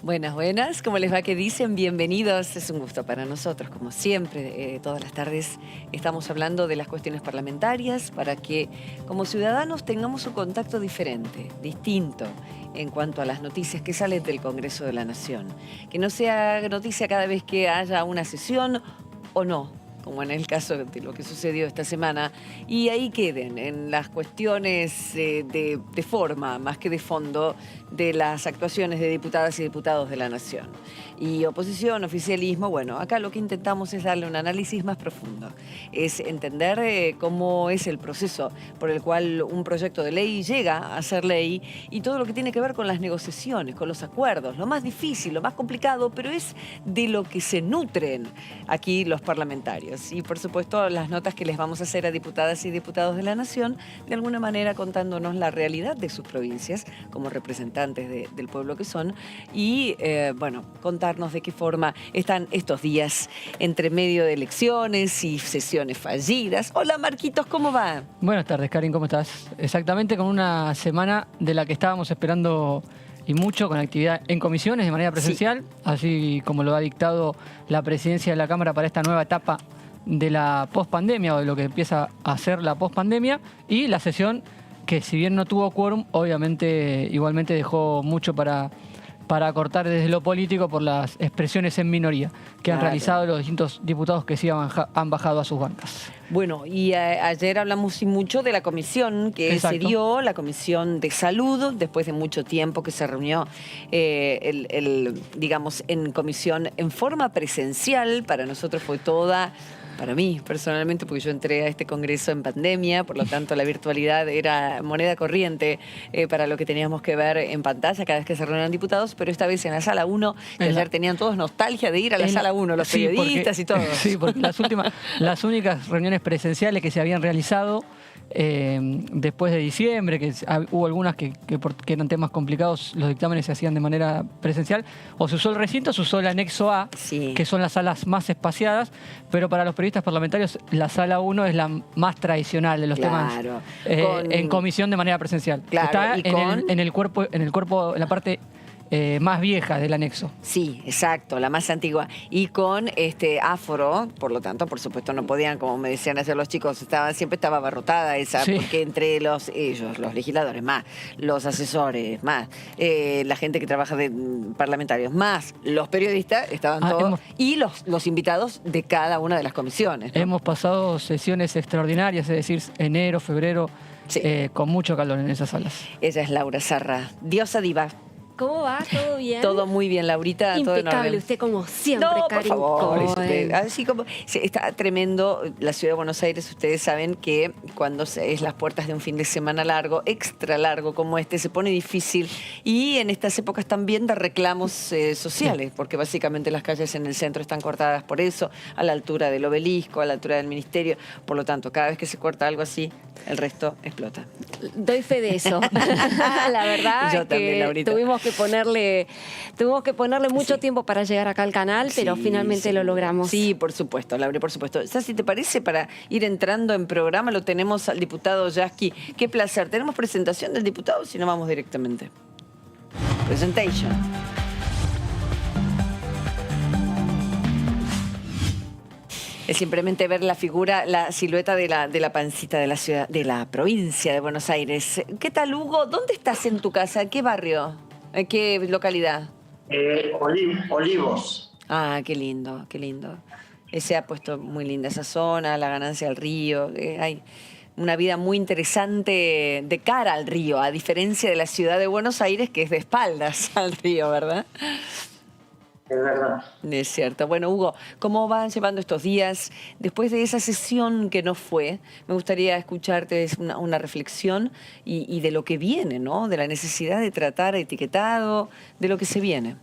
Buenas, buenas. ¿Cómo les va? ¿Qué dicen? Bienvenidos. Es un gusto para nosotros, como siempre. Todas las tardes estamos hablando de las cuestiones parlamentarias para que, como ciudadanos, tengamos un contacto diferente, distinto, en cuanto a las noticias que salen del Congreso de la Nación. Que no sea noticia cada vez que haya una sesión o no, como en el caso de lo que sucedió esta semana, y ahí queden en las cuestiones de forma, más que de fondo, de las actuaciones de diputadas y diputados de la Nación. Y oposición, oficialismo, bueno, acá lo que intentamos es darle un análisis más profundo, es entender cómo es el proceso por el cual un proyecto de ley llega a ser ley y todo lo que tiene que ver con las negociaciones, con los acuerdos, lo más difícil, lo más complicado, pero es de lo que se nutren aquí los parlamentarios. Y por supuesto las notas que les vamos a hacer a diputadas y diputados de la Nación, de alguna manera contándonos la realidad de sus provincias como representantes del pueblo que son y bueno, contarnos de qué forma están estos días entre medio de elecciones y sesiones fallidas. Hola Marquitos, ¿cómo va? Buenas tardes, Karin, ¿cómo estás? Exactamente, con una semana de la que estábamos esperando y mucho, con actividad en comisiones de manera presencial, sí, así como lo ha dictado la presidencia de la Cámara para esta nueva etapa de la pospandemia o de lo que empieza a ser la pospandemia, y la sesión que, si bien no tuvo quórum, obviamente igualmente dejó mucho para acortar desde lo político por las expresiones en minoría que han realizado los distintos diputados que sí han bajado a sus bancas. Bueno, y ayer hablamos mucho de la comisión que se dio, la Comisión de Salud, después de mucho tiempo que se reunió, digamos, en comisión en forma presencial. Para nosotros fue toda... Para mí, personalmente, porque yo entré a este congreso en pandemia, por lo tanto la virtualidad era moneda corriente para lo que teníamos que ver en pantalla cada vez que se reunían diputados, pero esta vez en la sala 1, que ayer tenían todos nostalgia de ir a la sala 1, los periodistas y todo. Sí, porque las únicas reuniones presenciales que se habían realizado después de diciembre, que hubo algunas que eran temas complicados, los dictámenes se hacían de manera presencial, o se usó el recinto, se usó el anexo A, sí, que son las salas más espaciadas, pero para los periodistas parlamentarios la sala 1 es la más tradicional de los temas en comisión de manera presencial. Está en el cuerpo, en la parte más vieja del anexo. Sí, exacto, la más antigua. Y con aforo, por lo tanto, por supuesto, no podían, como me decían ayer los chicos, siempre estaba abarrotada esa, sí, porque entre ellos, los legisladores, más los asesores, más la gente que trabaja de parlamentarios, más los periodistas, estaban todos, y los invitados de cada una de las comisiones, ¿no? Hemos pasado sesiones extraordinarias, es decir, enero, febrero, sí, con mucho calor en esas salas. Ella es Laura Sarra, diosa diva. ¿Cómo va? ¿Todo bien? Todo muy bien, Laurita. Impecable, todo en orden. Usted como siempre, no, Karin. Por favor. Así como está tremendo. La ciudad de Buenos Aires, ustedes saben que cuando es las puertas de un fin de semana largo, extra largo como este, se pone difícil. Y en estas épocas también de reclamos sociales, porque básicamente las calles en el centro están cortadas por eso, a la altura del obelisco, a la altura del ministerio. Por lo tanto, cada vez que se corta algo así, el resto explota. Doy fe de eso. La verdad yo es también, que Laurita. tuvimos que ponerle mucho tiempo para llegar acá al canal, pero finalmente lo logramos. Sí, por supuesto, Laura, por supuesto. Si te parece, para ir entrando en programa, lo tenemos al diputado Yasky. Qué placer. ¿Tenemos presentación del diputado? Si no, vamos directamente. Presentation. Es simplemente ver la figura, la silueta de la pancita de la ciudad, de la provincia de Buenos Aires. ¿Qué tal, Hugo? ¿Dónde estás en tu casa? ¿Qué barrio? ¿En qué localidad? Olivos. Ah, qué lindo, qué lindo. Se ha puesto muy linda esa zona, la ganancia del río. Hay una vida muy interesante de cara al río, a diferencia de la ciudad de Buenos Aires, que es de espaldas al río, ¿verdad? Es verdad. Es cierto. Bueno, Hugo, ¿cómo van llevando estos días? Después de esa sesión que no fue, me gustaría escucharte una reflexión y de lo que viene, ¿no? De la necesidad de tratar etiquetado, de lo que se viene.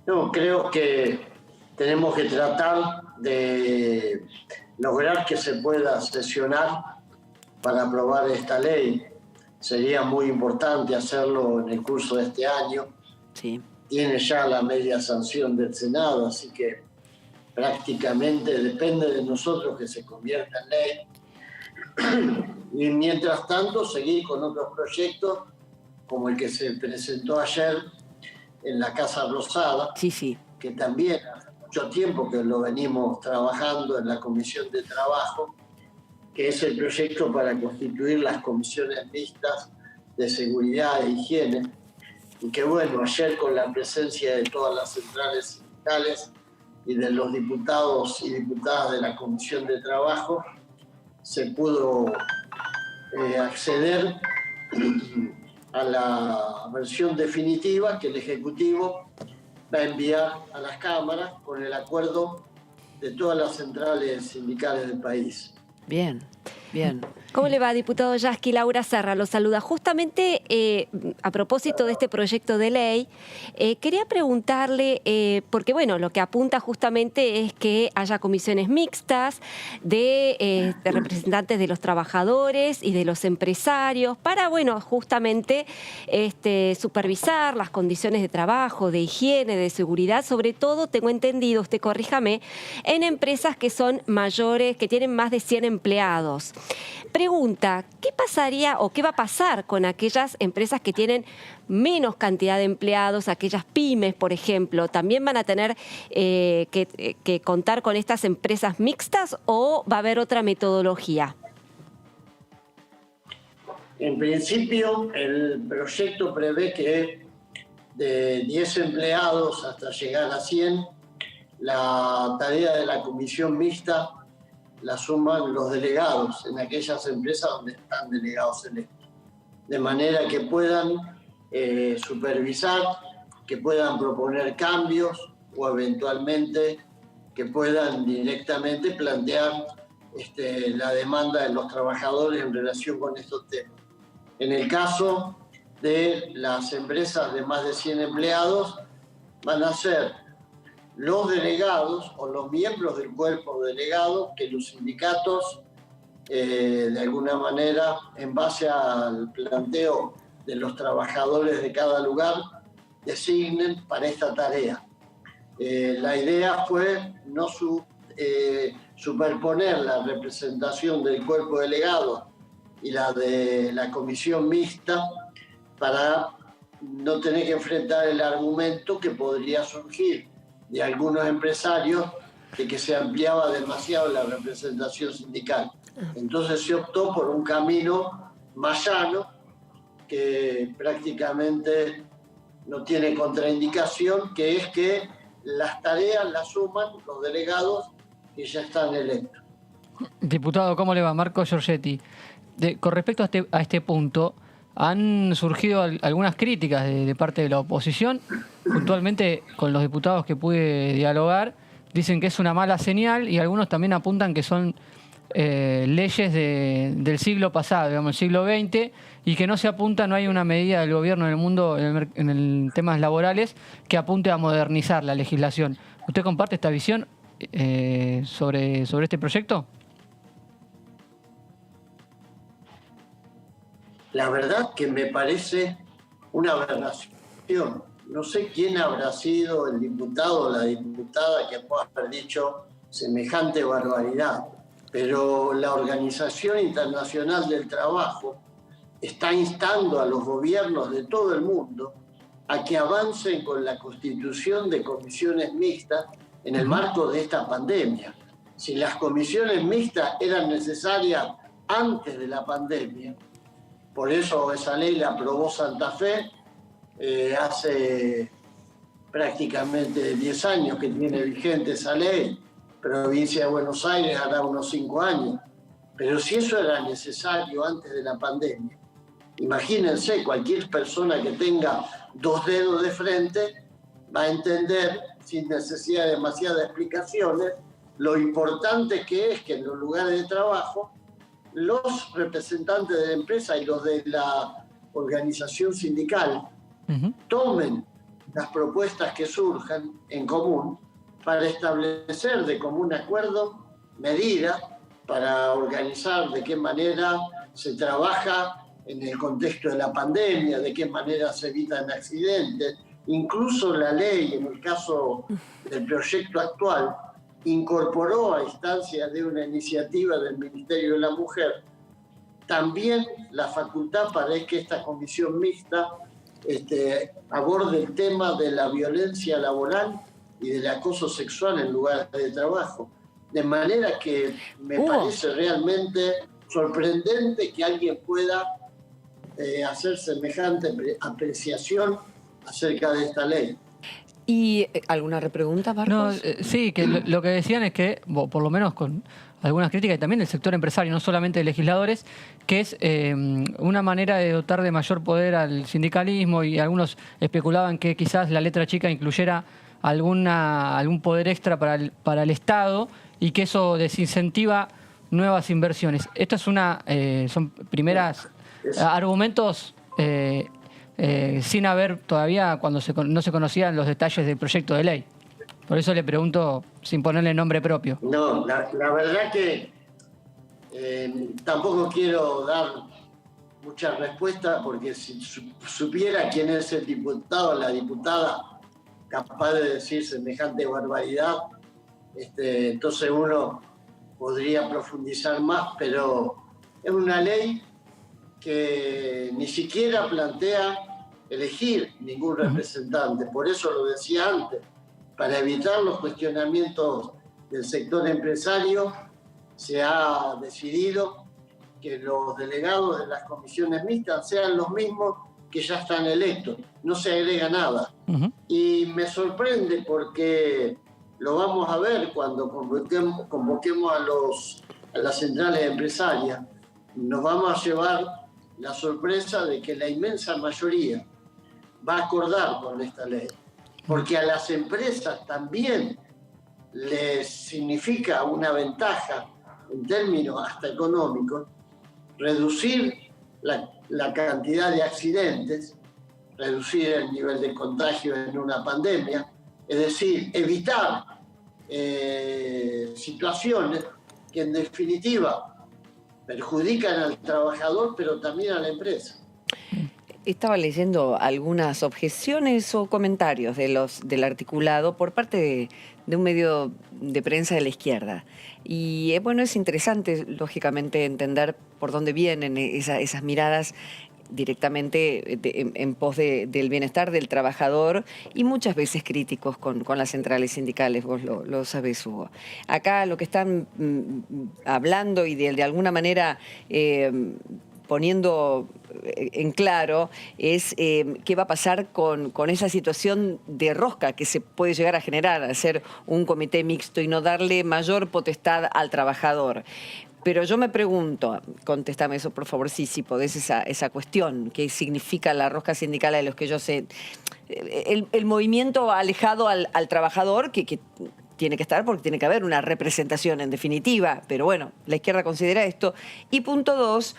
No, creo que tenemos que tratar de lograr que se pueda sesionar para aprobar esta ley. Sería muy importante hacerlo en el curso de este año. Sí. Tiene ya la media sanción del Senado, así que prácticamente depende de nosotros que se convierta en ley. Y mientras tanto, seguir con otros proyectos, como el que se presentó ayer, en la Casa Rosada, Sí. que también hace mucho tiempo que lo venimos trabajando en la Comisión de Trabajo, que es el proyecto para constituir las comisiones mixtas de seguridad e higiene, y que bueno, ayer con la presencia de todas las centrales sindicales y de los diputados y diputadas de la Comisión de Trabajo, se pudo acceder a la versión definitiva que el Ejecutivo va a enviar a las cámaras con el acuerdo de todas las centrales sindicales del país. Bien. ¿Cómo le va, diputado Yasky? Laura Serra lo saluda. Justamente a propósito de este proyecto de ley, quería preguntarle, porque bueno, lo que apunta justamente es que haya comisiones mixtas de representantes de los trabajadores y de los empresarios para, bueno, justamente supervisar las condiciones de trabajo, de higiene, de seguridad, sobre todo, tengo entendido, usted corríjame, en empresas que son mayores, que tienen más de 100 empleados. Pregunta, ¿qué pasaría o qué va a pasar con aquellas empresas que tienen menos cantidad de empleados, aquellas pymes, por ejemplo? ¿También van a tener que contar con estas empresas mixtas o va a haber otra metodología? En principio, el proyecto prevé que de 10 empleados hasta llegar a 100, la tarea de la comisión mixta la suman los delegados en aquellas empresas donde están delegados electos, de manera que puedan supervisar, que puedan proponer cambios o eventualmente que puedan directamente plantear la demanda de los trabajadores en relación con estos temas. En el caso de las empresas de más de 100 empleados, van a ser los delegados o los miembros del cuerpo delegado que los sindicatos, de alguna manera, en base al planteo de los trabajadores de cada lugar, designen para esta tarea. La idea fue no superponer la representación del cuerpo delegado y la de la comisión mixta para no tener que enfrentar el argumento que podría surgir de algunos empresarios de que se ampliaba demasiado la representación sindical. Entonces se optó por un camino más llano que prácticamente no tiene contraindicación, que es que las tareas las suman los delegados que ya están electos. Diputado, ¿cómo le va? Marco Giorgetti. Con respecto a este punto, han surgido algunas críticas de parte de la oposición, puntualmente con los diputados que pude dialogar, dicen que es una mala señal y algunos también apuntan que son leyes del siglo pasado, digamos, el siglo XX, y que no se apunta, no hay una medida del gobierno en el mundo, en el temas laborales, que apunte a modernizar la legislación. ¿Usted comparte esta visión sobre este proyecto? La verdad que me parece una aberración. No sé quién habrá sido el diputado o la diputada que pueda haber dicho semejante barbaridad, pero la Organización Internacional del Trabajo está instando a los gobiernos de todo el mundo a que avancen con la constitución de comisiones mixtas en el marco de esta pandemia. Si las comisiones mixtas eran necesarias antes de la pandemia, por eso esa ley la aprobó Santa Fe hace prácticamente 10 años que tiene vigente esa ley. Provincia de Buenos Aires hará unos 5 años. Pero si eso era necesario antes de la pandemia, imagínense, cualquier persona que tenga 2 dedos de frente va a entender, sin necesidad de demasiadas explicaciones, lo importante que es que en los lugares de trabajo los representantes de la empresa y los de la organización sindical tomen las propuestas que surjan en común para establecer de común acuerdo medidas para organizar de qué manera se trabaja en el contexto de la pandemia, de qué manera se evitan accidentes. Incluso la ley, en el caso del proyecto actual, incorporó a instancia de una iniciativa del Ministerio de la Mujer también la facultad para que esta comisión mixta aborde el tema de la violencia laboral y del acoso sexual en lugares de trabajo. De manera que me parece realmente sorprendente que alguien pueda hacer semejante apreciación acerca de esta ley. ¿Y alguna repregunta, Marcos? No, sí, que lo que decían es que, por lo menos con algunas críticas, y también del sector empresario, no solamente de legisladores, que es una manera de dotar de mayor poder al sindicalismo, y algunos especulaban que quizás la letra chica incluyera algún poder extra para el Estado y que eso desincentiva nuevas inversiones. Esto es son primeras argumentos sin haber todavía, cuando no se conocían los detalles del proyecto de ley. Por eso le pregunto sin ponerle nombre propio. No, la verdad que tampoco quiero dar muchas respuestas, porque si supiera quién es el diputado o la diputada capaz de decir semejante barbaridad, entonces uno podría profundizar más, pero es una ley que ni siquiera plantea elegir ningún representante. Por eso lo decía antes, para evitar los cuestionamientos del sector empresario, se ha decidido que los delegados de las comisiones mixtas sean los mismos que ya están electos, no se agrega nada. Y me sorprende porque lo vamos a ver cuando convoquemos a las centrales empresarias. Nos vamos a llevar la sorpresa de que la inmensa mayoría va a acordar con esta ley, porque a las empresas también les significa una ventaja en términos hasta económicos, reducir la cantidad de accidentes, reducir el nivel de contagio en una pandemia, es decir, evitar situaciones que en definitiva perjudican al trabajador, pero también a la empresa. Estaba leyendo algunas objeciones o comentarios del articulado por parte de un medio de prensa de la izquierda. Y bueno, es interesante, lógicamente, entender por dónde vienen esas miradas directamente en pos del bienestar del trabajador y muchas veces críticos con las centrales sindicales, vos lo sabés, Hugo. Acá lo que están hablando y de alguna manera poniendo en claro es qué va a pasar con esa situación de rosca que se puede llegar a generar, hacer un comité mixto y no darle mayor potestad al trabajador. Pero yo me pregunto, contéstame eso por favor, si podés, esa cuestión, qué significa la rosca sindical de los que yo sé, el movimiento alejado al trabajador que tiene que estar porque tiene que haber una representación en definitiva, pero bueno, la izquierda considera esto. Y punto 2,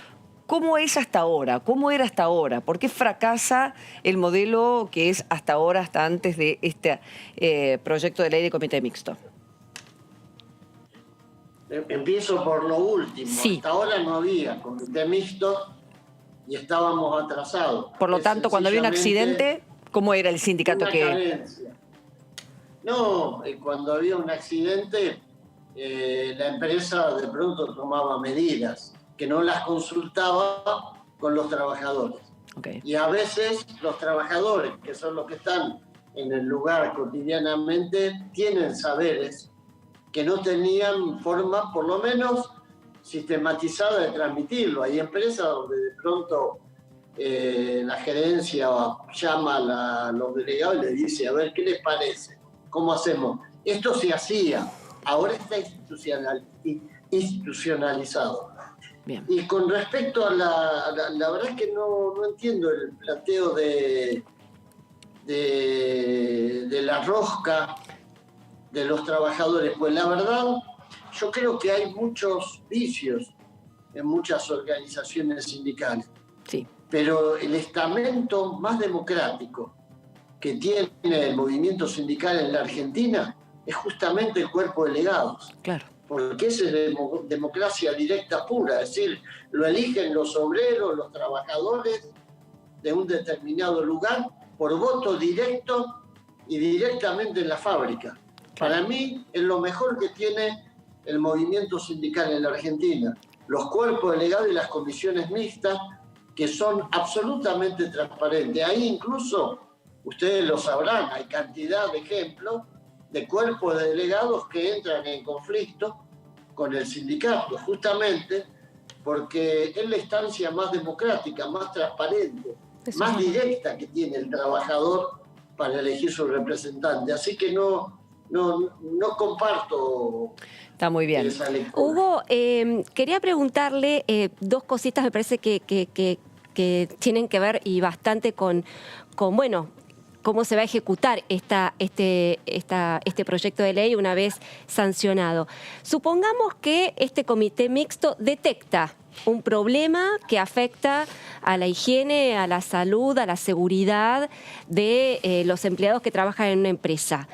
¿cómo es hasta ahora? ¿Cómo era hasta ahora? ¿Por qué fracasa el modelo que es hasta ahora, hasta antes de este proyecto de ley de comité mixto? Empiezo por lo último. Sí. Hasta ahora no había comité mixto y estábamos atrasados. Por lo tanto, cuando había un accidente, ¿cómo era el sindicato que...? Carencia. No, cuando había un accidente, la empresa de pronto tomaba medidas que no las consultaba con los trabajadores. Okay. Y a veces los trabajadores, que son los que están en el lugar cotidianamente, tienen saberes que no tenían forma, por lo menos, sistematizada de transmitirlo. Hay empresas donde de pronto la gerencia llama a los delegados y les dice, a ver, ¿qué les parece? ¿Cómo hacemos? Esto se hacía, ahora está institucionalizado. Bien. Y con respecto a la verdad es que no entiendo el planteo de la rosca de los trabajadores, pues la verdad yo creo que hay muchos vicios en muchas organizaciones sindicales. Sí. Pero el estamento más democrático que tiene el movimiento sindical en la Argentina es justamente el cuerpo de delegados. Claro. Porque esa es democracia directa pura, es decir, lo eligen los obreros, los trabajadores de un determinado lugar por voto directo y directamente en la fábrica. Para mí es lo mejor que tiene el movimiento sindical en la Argentina. Los cuerpos delegados y las comisiones mixtas que son absolutamente transparentes. Ahí incluso, ustedes lo sabrán, hay cantidad de ejemplos de cuerpos de delegados que entran en conflicto con el sindicato, justamente porque es la instancia más democrática, más transparente, más directa que tiene el trabajador para elegir su representante. Así que no comparto. Está muy bien. Esa lectura. Hugo, quería preguntarle dos cositas, me parece que tienen que ver y bastante con bueno, cómo se va a ejecutar este proyecto de ley una vez sancionado. Supongamos que este comité mixto detecta un problema que afecta a la higiene, a la salud, a la seguridad de los empleados que trabajan en una empresa.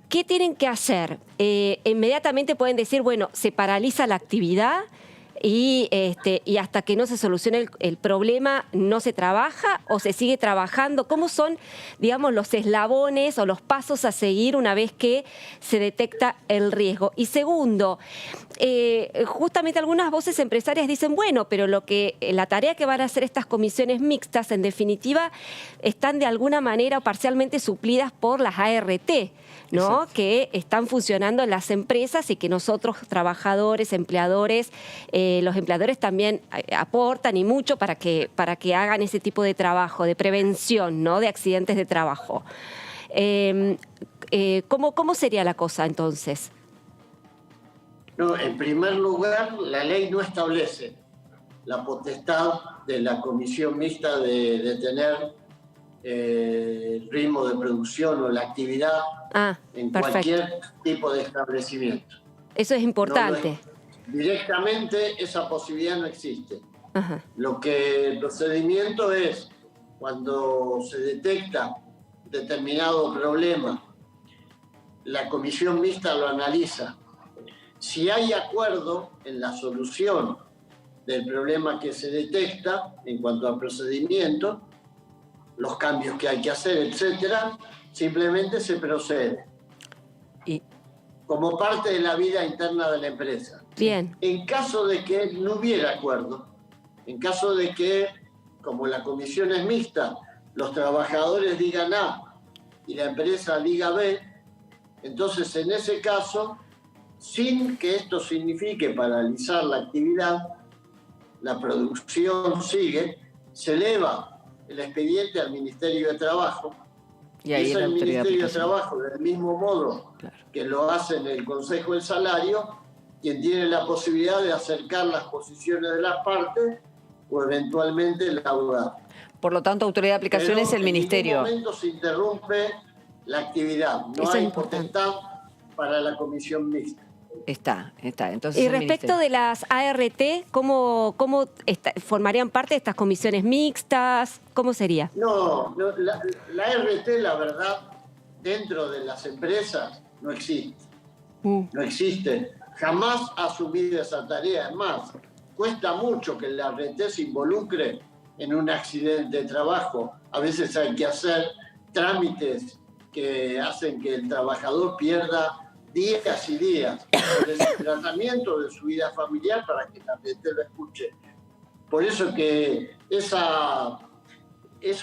¿Qué tienen que hacer? Inmediatamente pueden decir, bueno, se paraliza la actividad y hasta que no se solucione el problema no se trabaja o se sigue trabajando. ¿Cómo son, digamos, los eslabones o los pasos a seguir una vez que se detecta el riesgo? Y segundo, justamente algunas voces empresarias dicen, bueno, pero la tarea que van a hacer estas comisiones mixtas, en definitiva, están de alguna manera o parcialmente suplidas por las ART, ¿no? Exacto. Que están funcionando en las empresas y que nosotros, trabajadores, empleadores, los empleadores también aportan y mucho para que hagan ese tipo de trabajo, de prevención, ¿no? De accidentes de trabajo. ¿Cómo sería la cosa entonces? No, en primer lugar, la ley no establece la potestad de la comisión mixta de tener el ritmo de producción o la actividad en cualquier tipo de establecimiento. Eso es importante. Directamente esa posibilidad no existe. Ajá. El procedimiento es cuando se detecta determinado problema, la comisión mixta lo analiza. Si hay acuerdo en la solución del problema que se detecta en cuanto al procedimiento, los cambios que hay que hacer, etcétera, simplemente se procede. Como parte de la vida interna de la empresa. Bien. En caso de que no hubiera acuerdo, en caso de que, como la comisión es mixta, los trabajadores digan A y la empresa diga B, entonces en ese caso, sin que esto signifique paralizar la actividad, la producción sigue, se eleva el expediente al Ministerio de Trabajo. Y ahí es el Ministerio de Trabajo, del mismo modo que lo hace en el Consejo del Salario, quien tiene la posibilidad de acercar las posiciones de las partes o eventualmente laudar. Por lo tanto, autoridad de aplicación es el Ministerio. En ningún momento se interrumpe la actividad. No hay potestad para la comisión mixta. Está. Entonces, y respecto de las ART, ¿cómo formarían parte de estas comisiones mixtas? ¿Cómo sería? No, la ART, la verdad, dentro de las empresas no existe. No existe. Jamás ha asumido esa tarea. Es más, cuesta mucho que la ART se involucre en un accidente de trabajo. A veces hay que hacer trámites que hacen que el trabajador pierda días y días de su tratamiento, de su vida familiar, para que la gente lo escuche. Por eso que eso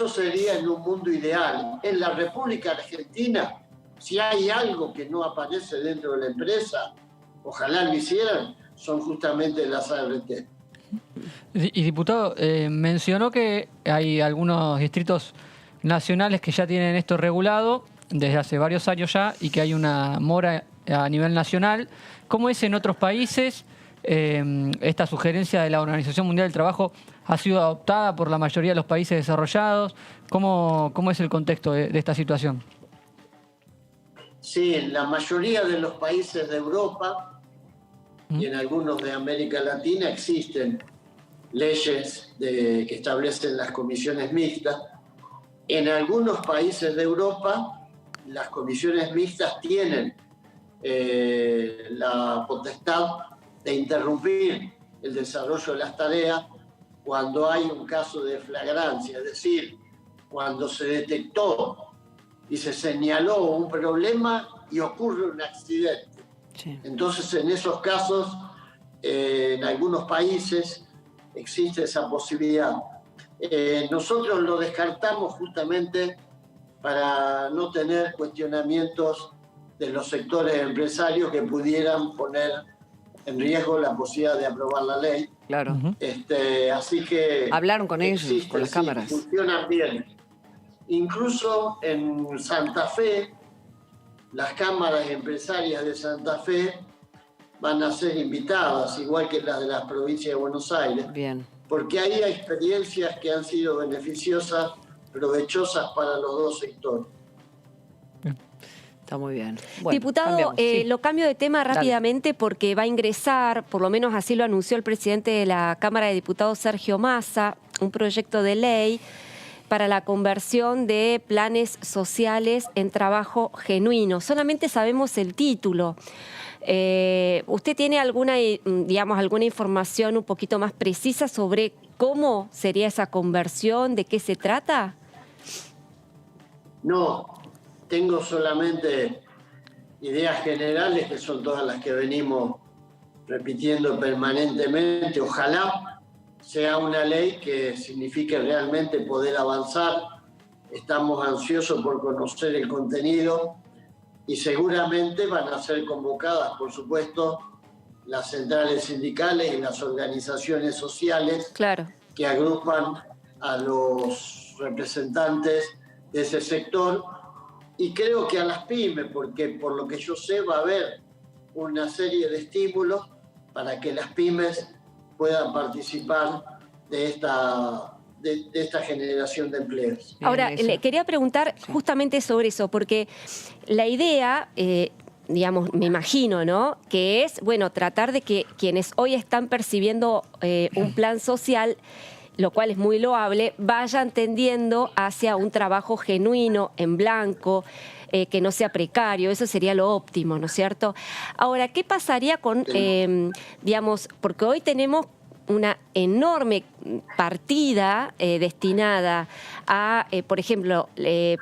sería en un mundo ideal. En la República Argentina, si hay algo que no aparece dentro de la empresa, ojalá lo hicieran, son justamente las ART. Y diputado, mencionó que hay algunos distritos nacionales que ya tienen esto regulado desde hace varios años ya y que hay una mora a nivel nacional. ¿Cómo es en otros países? Esta sugerencia de la Organización Mundial del Trabajo ha sido adoptada por la mayoría de los países desarrollados. ¿Cómo es el contexto de esta situación? Sí, en la mayoría de los países de Europa y en algunos de América Latina existen leyes que establecen las comisiones mixtas. En algunos países de Europa las comisiones mixtas tienen la potestad de interrumpir el desarrollo de las tareas cuando hay un caso de flagrancia, es decir, cuando se detectó y se señaló un problema y ocurre un accidente. Sí. Entonces, en esos casos, en algunos países existe esa posibilidad. Nosotros lo descartamos justamente para no tener cuestionamientos de los sectores empresarios que pudieran poner en riesgo la posibilidad de aprobar la ley. Claro. Así que... Hablaron con ellos, con las cámaras. Funcionan bien. Incluso en Santa Fe, las cámaras empresarias de Santa Fe van a ser invitadas, igual que las de las provincias de Buenos Aires. Bien. Porque ahí hay experiencias que han sido beneficiosas, provechosas para los dos sectores. Está muy bien. Bueno, Diputado, sí. lo cambio de tema rápidamente porque va a ingresar, por lo menos así lo anunció el presidente de la Cámara de Diputados, Sergio Massa, un proyecto de ley para la conversión de planes sociales en trabajo genuino. Solamente sabemos el título. ¿Usted tiene alguna información un poquito más precisa sobre cómo sería esa conversión? ¿De qué se trata? No, tengo solamente ideas generales que son todas las que venimos repitiendo permanentemente. Ojalá sea una ley que signifique realmente poder avanzar. Estamos ansiosos por conocer el contenido y seguramente van a ser convocadas, por supuesto, las centrales sindicales y las organizaciones sociales, claro, que agrupan a los representantes de ese sector, y creo que a las pymes, porque por lo que yo sé va a haber una serie de estímulos para que las pymes puedan participar de esta generación de empleos. Ahora, le quería preguntar justamente sobre eso, porque la idea, me imagino, ¿no?, que es, tratar de que quienes hoy están percibiendo un plan social, lo cual es muy loable, vayan tendiendo hacia un trabajo genuino, en blanco, que no sea precario. Eso sería lo óptimo, ¿no es cierto? Ahora, ¿qué pasaría con, porque hoy tenemos una enorme partida destinada a, por ejemplo,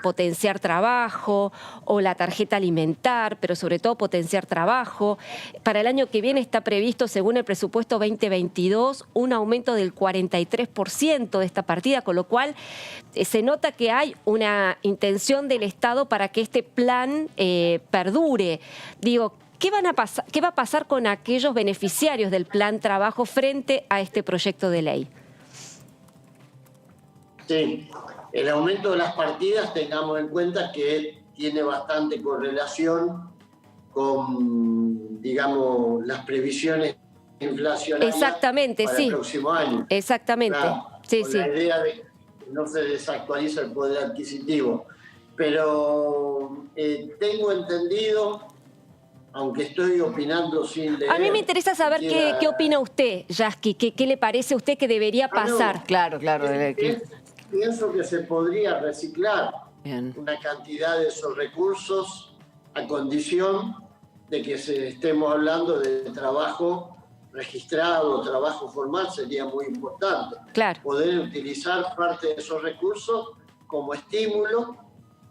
potenciar trabajo o la tarjeta alimentar, pero sobre todo potenciar trabajo. Para el año que viene está previsto, según el presupuesto 2022, un aumento del 43% de esta partida, con lo cual se nota que hay una intención del Estado para que este plan perdure. Digo, ¿qué va a pasar con aquellos beneficiarios del plan trabajo frente a este proyecto de ley? Sí, el aumento de las partidas, tengamos en cuenta que tiene bastante correlación con, las previsiones inflacionarias. Exactamente, para sí. el próximo año. Exactamente, Claro, sí, con sí. la idea de que no se desactualiza el poder adquisitivo. Pero tengo entendido, aunque estoy opinando sin leer... A mí me interesa saber qué opina usted, Yasky, qué le parece a usted que debería pasar. No, Claro. Pienso que se podría reciclar Bien. una cantidad de esos recursos a condición de que estemos hablando de trabajo registrado, trabajo formal, sería muy importante. Claro. Poder utilizar parte de esos recursos como estímulo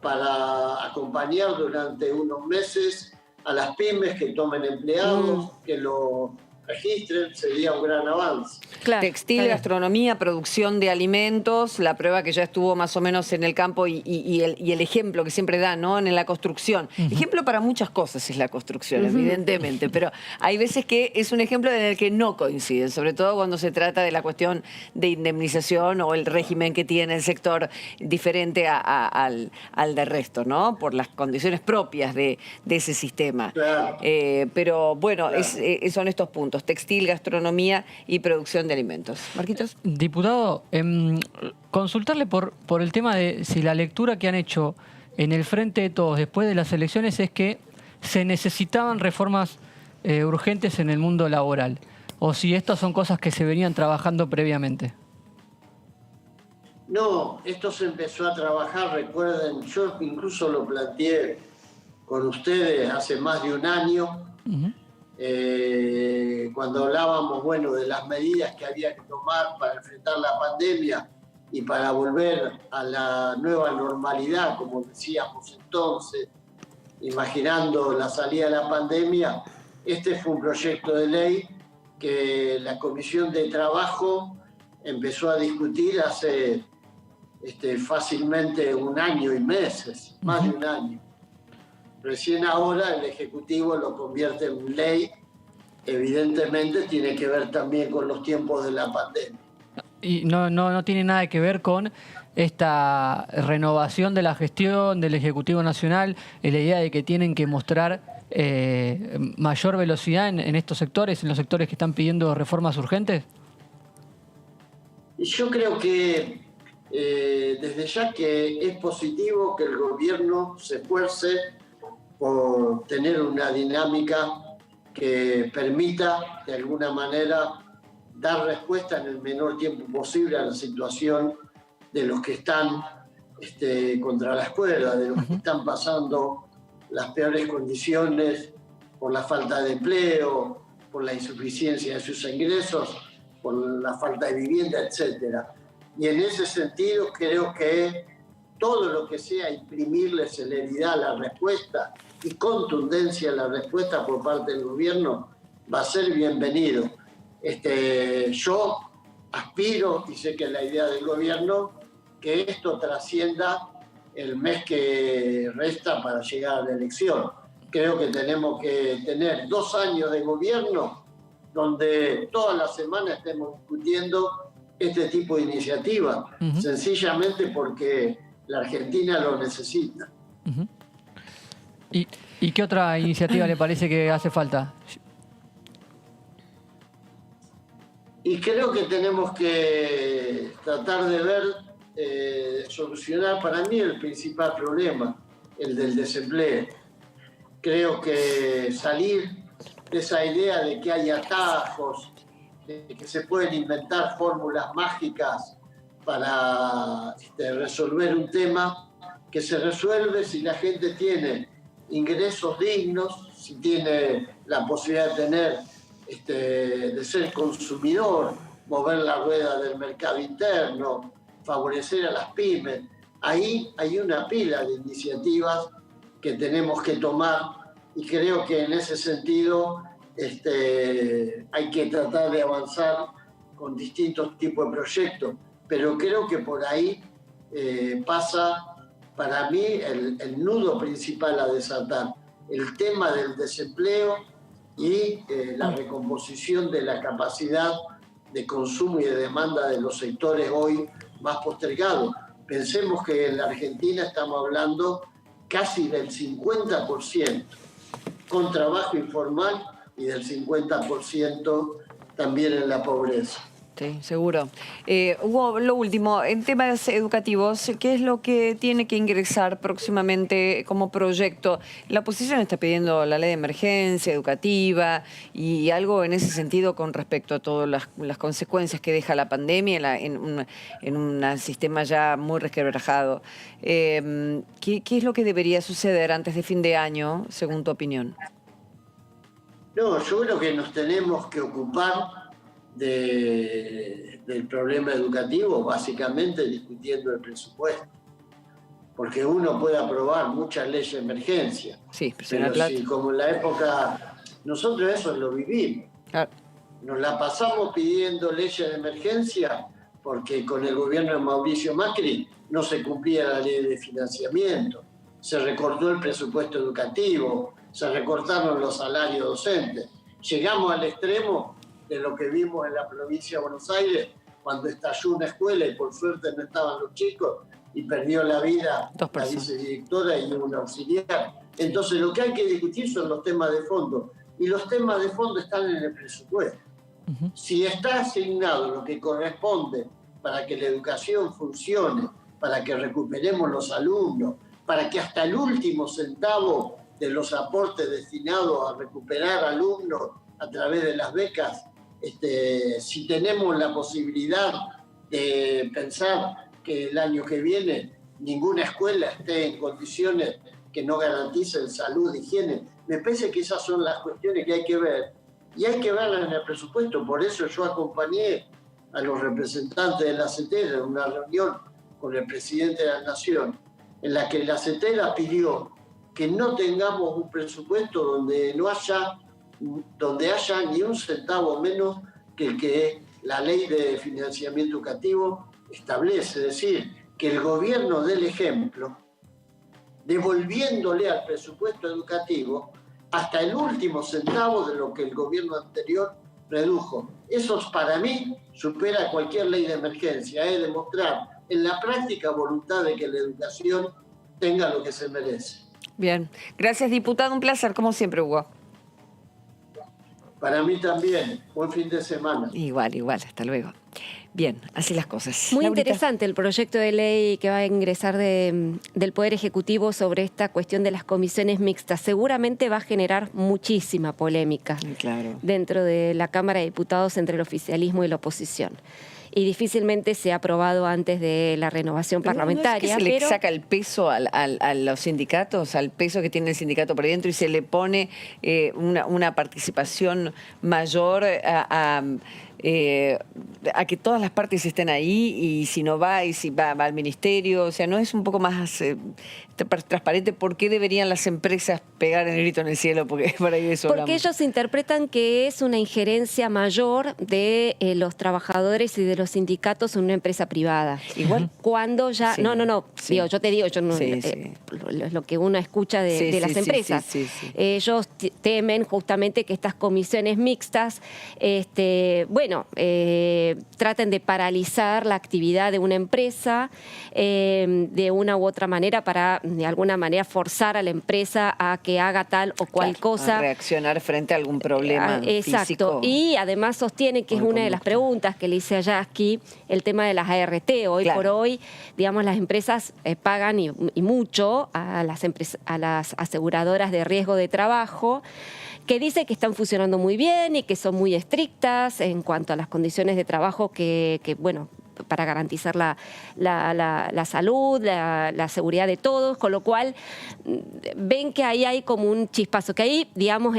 para acompañar durante unos meses a las pymes que tomen empleados, que lo registren, sería un gran avance. Claro, Textil, gastronomía, producción de alimentos, la prueba que ya estuvo más o menos en el campo y el ejemplo que siempre da, ¿no?, en la construcción. Ejemplo para muchas cosas es la construcción, evidentemente, pero hay veces que es un ejemplo en el que no coinciden, sobre todo cuando se trata de la cuestión de indemnización o el régimen que tiene el sector diferente al del resto, ¿no?, por las condiciones propias de ese sistema. Claro. Pero bueno, Claro. son estos puntos: textil, gastronomía y producción de alimentos. Marquitos. Diputado, consultarle por el tema de si la lectura que han hecho en el Frente de Todos después de las elecciones es que se necesitaban reformas urgentes en el mundo laboral, o si estas son cosas que se venían trabajando previamente. No, esto se empezó a trabajar, recuerden, yo incluso lo planteé con ustedes hace más de un año, cuando hablábamos, de las medidas que había que tomar para enfrentar la pandemia y para volver a la nueva normalidad, como decíamos entonces, imaginando la salida de la pandemia. Este fue un proyecto de ley que la Comisión de Trabajo empezó a discutir hace fácilmente 1 año y meses, más de 1 año. Recién ahora el Ejecutivo lo convierte en ley. Evidentemente tiene que ver también con los tiempos de la pandemia. Y no tiene nada que ver con esta renovación de la gestión del Ejecutivo Nacional, en la idea de que tienen que mostrar mayor velocidad en estos sectores, en los sectores que están pidiendo reformas urgentes. Y yo creo que desde ya que es positivo que el gobierno se esfuerce por tener una dinámica que permita de alguna manera dar respuesta en el menor tiempo posible a la situación de los que están contra la escuela, de los que están pasando las peores condiciones por la falta de empleo, por la insuficiencia de sus ingresos, por la falta de vivienda, etc. Y en ese sentido creo que todo lo que sea imprimirle celeridad a la respuesta y contundencia a la respuesta por parte del gobierno va a ser bienvenido. Yo aspiro, y sé que es la idea del gobierno, que esto trascienda el mes que resta para llegar a la elección. Creo que tenemos que tener 2 años de gobierno donde todas las semanas estemos discutiendo este tipo de iniciativas, sencillamente porque la Argentina lo necesita. ¿Y qué otra iniciativa le parece que hace falta? Y creo que tenemos que tratar de ver, solucionar para mí el principal problema, el del desempleo. Creo que salir de esa idea de que hay atajos, de que se pueden inventar fórmulas mágicas para resolver un tema que se resuelve si la gente tiene ingresos dignos, si tiene la posibilidad de tener de ser consumidor, mover la rueda del mercado interno, favorecer a las pymes. Ahí hay una pila de iniciativas que tenemos que tomar y creo que en ese sentido hay que tratar de avanzar con distintos tipos de proyectos, pero creo que por ahí pasa para mí el nudo principal a desatar, el tema del desempleo y la recomposición de la capacidad de consumo y de demanda de los sectores hoy más postergados. Pensemos que en la Argentina estamos hablando casi del 50% con trabajo informal y del 50% también en la pobreza. Sí, seguro. Hugo, lo último, en temas educativos, ¿qué es lo que tiene que ingresar próximamente como proyecto? La oposición está pidiendo la ley de emergencia educativa y algo en ese sentido con respecto a todas las consecuencias que deja la pandemia en un sistema ya muy resquebrajado. ¿Qué es lo que debería suceder antes de fin de año, según tu opinión? No, yo creo que nos tenemos que ocupar del problema educativo, básicamente discutiendo el presupuesto. Porque uno puede aprobar muchas leyes de emergencia, sí, pero si como en la época, nosotros eso lo vivimos. Claro. Nos la pasamos pidiendo leyes de emergencia porque con el gobierno de Mauricio Macri no se cumplía la ley de financiamiento, se recortó el presupuesto educativo, se recortaron los salarios docentes. Llegamos al extremo de lo que vimos en la provincia de Buenos Aires, cuando estalló una escuela y por suerte no estaban los chicos y perdió la vida la vicedirectora y un auxiliar. Entonces lo que hay que discutir son los temas de fondo, y los temas de fondo están en el presupuesto. Si está asignado lo que corresponde para que la educación funcione, para que recuperemos los alumnos, para que hasta el último centavo de los aportes destinados a recuperar alumnos a través de las becas, si tenemos la posibilidad de pensar que el año que viene ninguna escuela esté en condiciones que no garanticen salud e higiene, me parece que esas son las cuestiones que hay que ver, y hay que verlas en el presupuesto. Por eso yo acompañé a los representantes de la CETERA en una reunión con el presidente de la Nación, en la que la CETERA pidió que no tengamos un presupuesto donde haya ni un centavo menos que el que la ley de financiamiento educativo establece, es decir, que el gobierno dé el ejemplo, devolviéndole al presupuesto educativo hasta el último centavo de lo que el gobierno anterior redujo. Eso para mí supera cualquier ley de emergencia, es demostrar en la práctica voluntad de que la educación tenga lo que se merece. Bien, gracias diputado, un placer como siempre, Hugo. Para mí también, buen fin de semana. Igual, hasta luego. Bien, así las cosas. Muy Laurita. interesante el proyecto de ley que va a ingresar del Poder Ejecutivo sobre esta cuestión de las comisiones mixtas. Seguramente va a generar muchísima polémica Claro. dentro de la Cámara de Diputados entre el oficialismo y la oposición. Y difícilmente se ha aprobado antes de la renovación parlamentaria. ¿No es que se le saca el peso a los sindicatos, al peso que tiene el sindicato por dentro y se le pone una participación mayor a que todas las partes estén ahí y si no va y si va al ministerio? O sea, ¿no es un poco más transparente? ¿Por qué deberían las empresas pegar el grito en el cielo? Porque por ahí de eso Porque hablamos. ellos interpretan que es una injerencia mayor de los trabajadores y de los sindicatos en una empresa privada. Igual. Cuando ya... Sí. No. Sí. Digo, yo te digo, yo no, Sí, sí. lo que uno escucha de las empresas. Sí. Ellos temen justamente que estas comisiones mixtas, traten de paralizar la actividad de una empresa de una u otra manera para, de alguna manera, forzar a la empresa a que haga tal o cual Claro, cosa. a reaccionar frente a algún problema Exacto. físico. Y además sostiene que es o de una de las conducta. preguntas que le hice a Yasky, el tema de las ART. Hoy Claro. por hoy, digamos, las empresas pagan y mucho a las aseguradoras de riesgo de trabajo, que dice que están funcionando muy bien y que son muy estrictas en cuanto a las condiciones de trabajo que para garantizar la salud, la seguridad de todos, con lo cual ven que ahí hay como un chispazo, que ahí, digamos,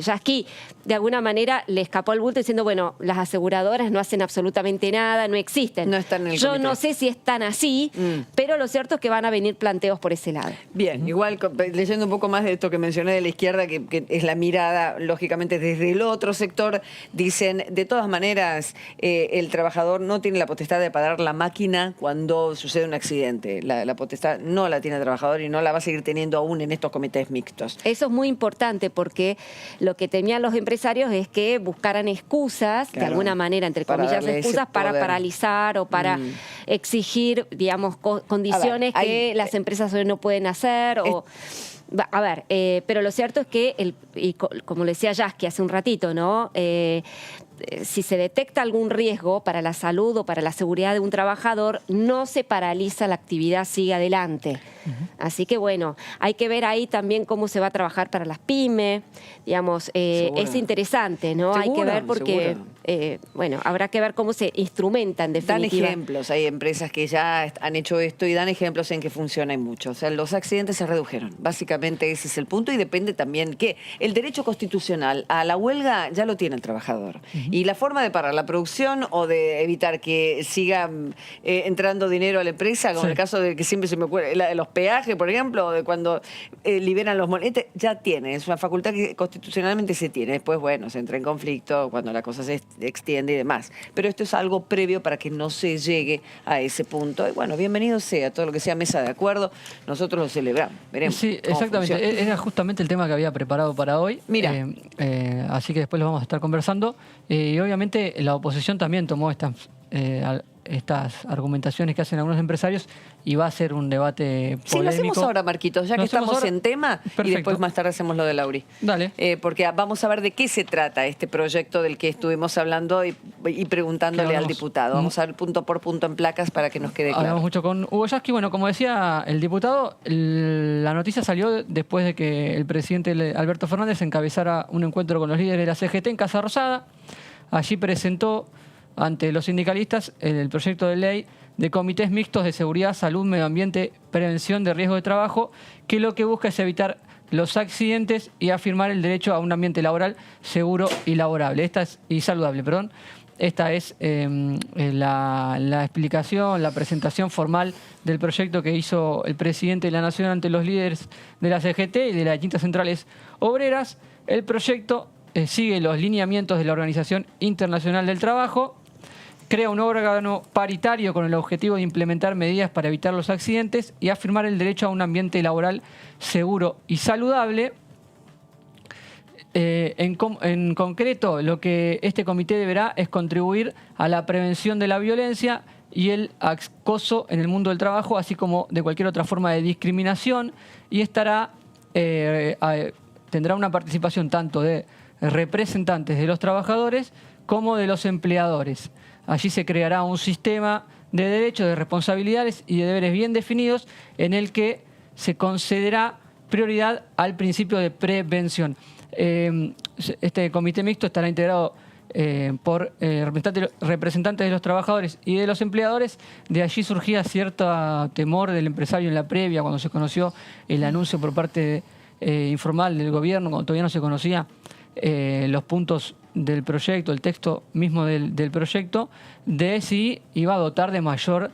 Yasky de alguna manera le escapó al bulto diciendo, bueno, las aseguradoras no hacen absolutamente nada, no existen. No están en el Yo comité. no sé si están así, pero lo cierto es que van a venir planteos por ese lado. Bien, igual leyendo un poco más de esto que mencioné de la izquierda, que es la mirada, lógicamente, desde el otro sector, dicen, de todas maneras, el trabajador no tiene la potestad de parar la máquina cuando sucede un accidente. La potestad no la tiene el trabajador y no la va a seguir teniendo aún en estos comités mixtos. Eso es muy importante porque lo que temían los empresarios es que buscaran excusas, Claro, de alguna manera, entre para comillas, darle ese excusas para poder. paralizar o para exigir, digamos, condiciones A ver, que las empresas hoy no pueden hacer. Pero lo cierto es que, como le decía Yasky hace un ratito, ¿no? Si se detecta algún riesgo para la salud o para la seguridad de un trabajador, no se paraliza la actividad, sigue adelante. Así que bueno, hay que ver ahí también cómo se va a trabajar para las pymes, digamos, es interesante, ¿no? Hay que Seguro, ver porque, habrá que ver cómo se instrumenta en Dan definitiva. ejemplos, hay empresas que ya han hecho esto y dan ejemplos en que funciona y mucho. O sea, los accidentes se redujeron. Básicamente ese es el punto y depende también que el derecho constitucional a la huelga ya lo tiene el trabajador. Y la forma de parar la producción o de evitar que siga entrando dinero a la empresa, como Sí. en el caso de que siempre se me ocurre, los peajes, por ejemplo, de cuando liberan los monetes, ya tiene. Es una facultad que constitucionalmente se tiene. Después, bueno, se entra en conflicto cuando la cosa se extiende y demás. Pero esto es algo previo para que no se llegue a ese punto. Y bueno, bienvenido sea todo lo que sea mesa de acuerdo. Nosotros lo celebramos. Veremos. Sí, cómo exactamente. funciona. Era justamente el tema que había preparado para hoy. Mira. Así que después lo vamos a estar conversando. Y obviamente la oposición también tomó estas argumentaciones que hacen algunos empresarios y va a ser un debate polémico. Sí, lo hacemos ahora, Marquitos, ya ¿Lo que hacemos estamos ahora? en tema y Perfecto. después más tarde hacemos lo de Lauri. Dale. Porque vamos a ver de qué se trata este proyecto del que estuvimos hablando y preguntándole Que al hablamos. diputado. Vamos a ver punto por punto en placas para que nos quede Hablamos claro. mucho con Hugo Yasky. Bueno, como decía el diputado, la noticia salió después de que el presidente Alberto Fernández encabezara un encuentro con los líderes de la CGT en Casa Rosada. Allí presentó ante los sindicalistas el proyecto de ley de comités mixtos de seguridad, salud, medio ambiente, prevención de riesgo de trabajo, que lo que busca es evitar los accidentes y afirmar el derecho a un ambiente laboral seguro y saludable. Esta es la explicación, la presentación formal del proyecto que hizo el presidente de la Nación ante los líderes de la CGT y de las distintas centrales obreras. El proyecto sigue los lineamientos de la Organización Internacional del Trabajo, crea un órgano paritario con el objetivo de implementar medidas para evitar los accidentes y afirmar el derecho a un ambiente laboral seguro y saludable. En concreto, lo que este comité deberá es contribuir a la prevención de la violencia y el acoso en el mundo del trabajo, así como de cualquier otra forma de discriminación, y tendrá una participación tanto de representantes de los trabajadores como de los empleadores. Allí se creará un sistema de derechos, de responsabilidades y de deberes bien definidos en el que se concederá prioridad al principio de prevención. Este comité mixto estará integrado por representantes de los trabajadores y de los empleadores. De allí surgía cierto temor del empresario en la previa, cuando se conoció el anuncio por parte informal del gobierno, cuando todavía no se conocía los puntos del proyecto, el texto mismo del proyecto, de si iba a dotar de mayor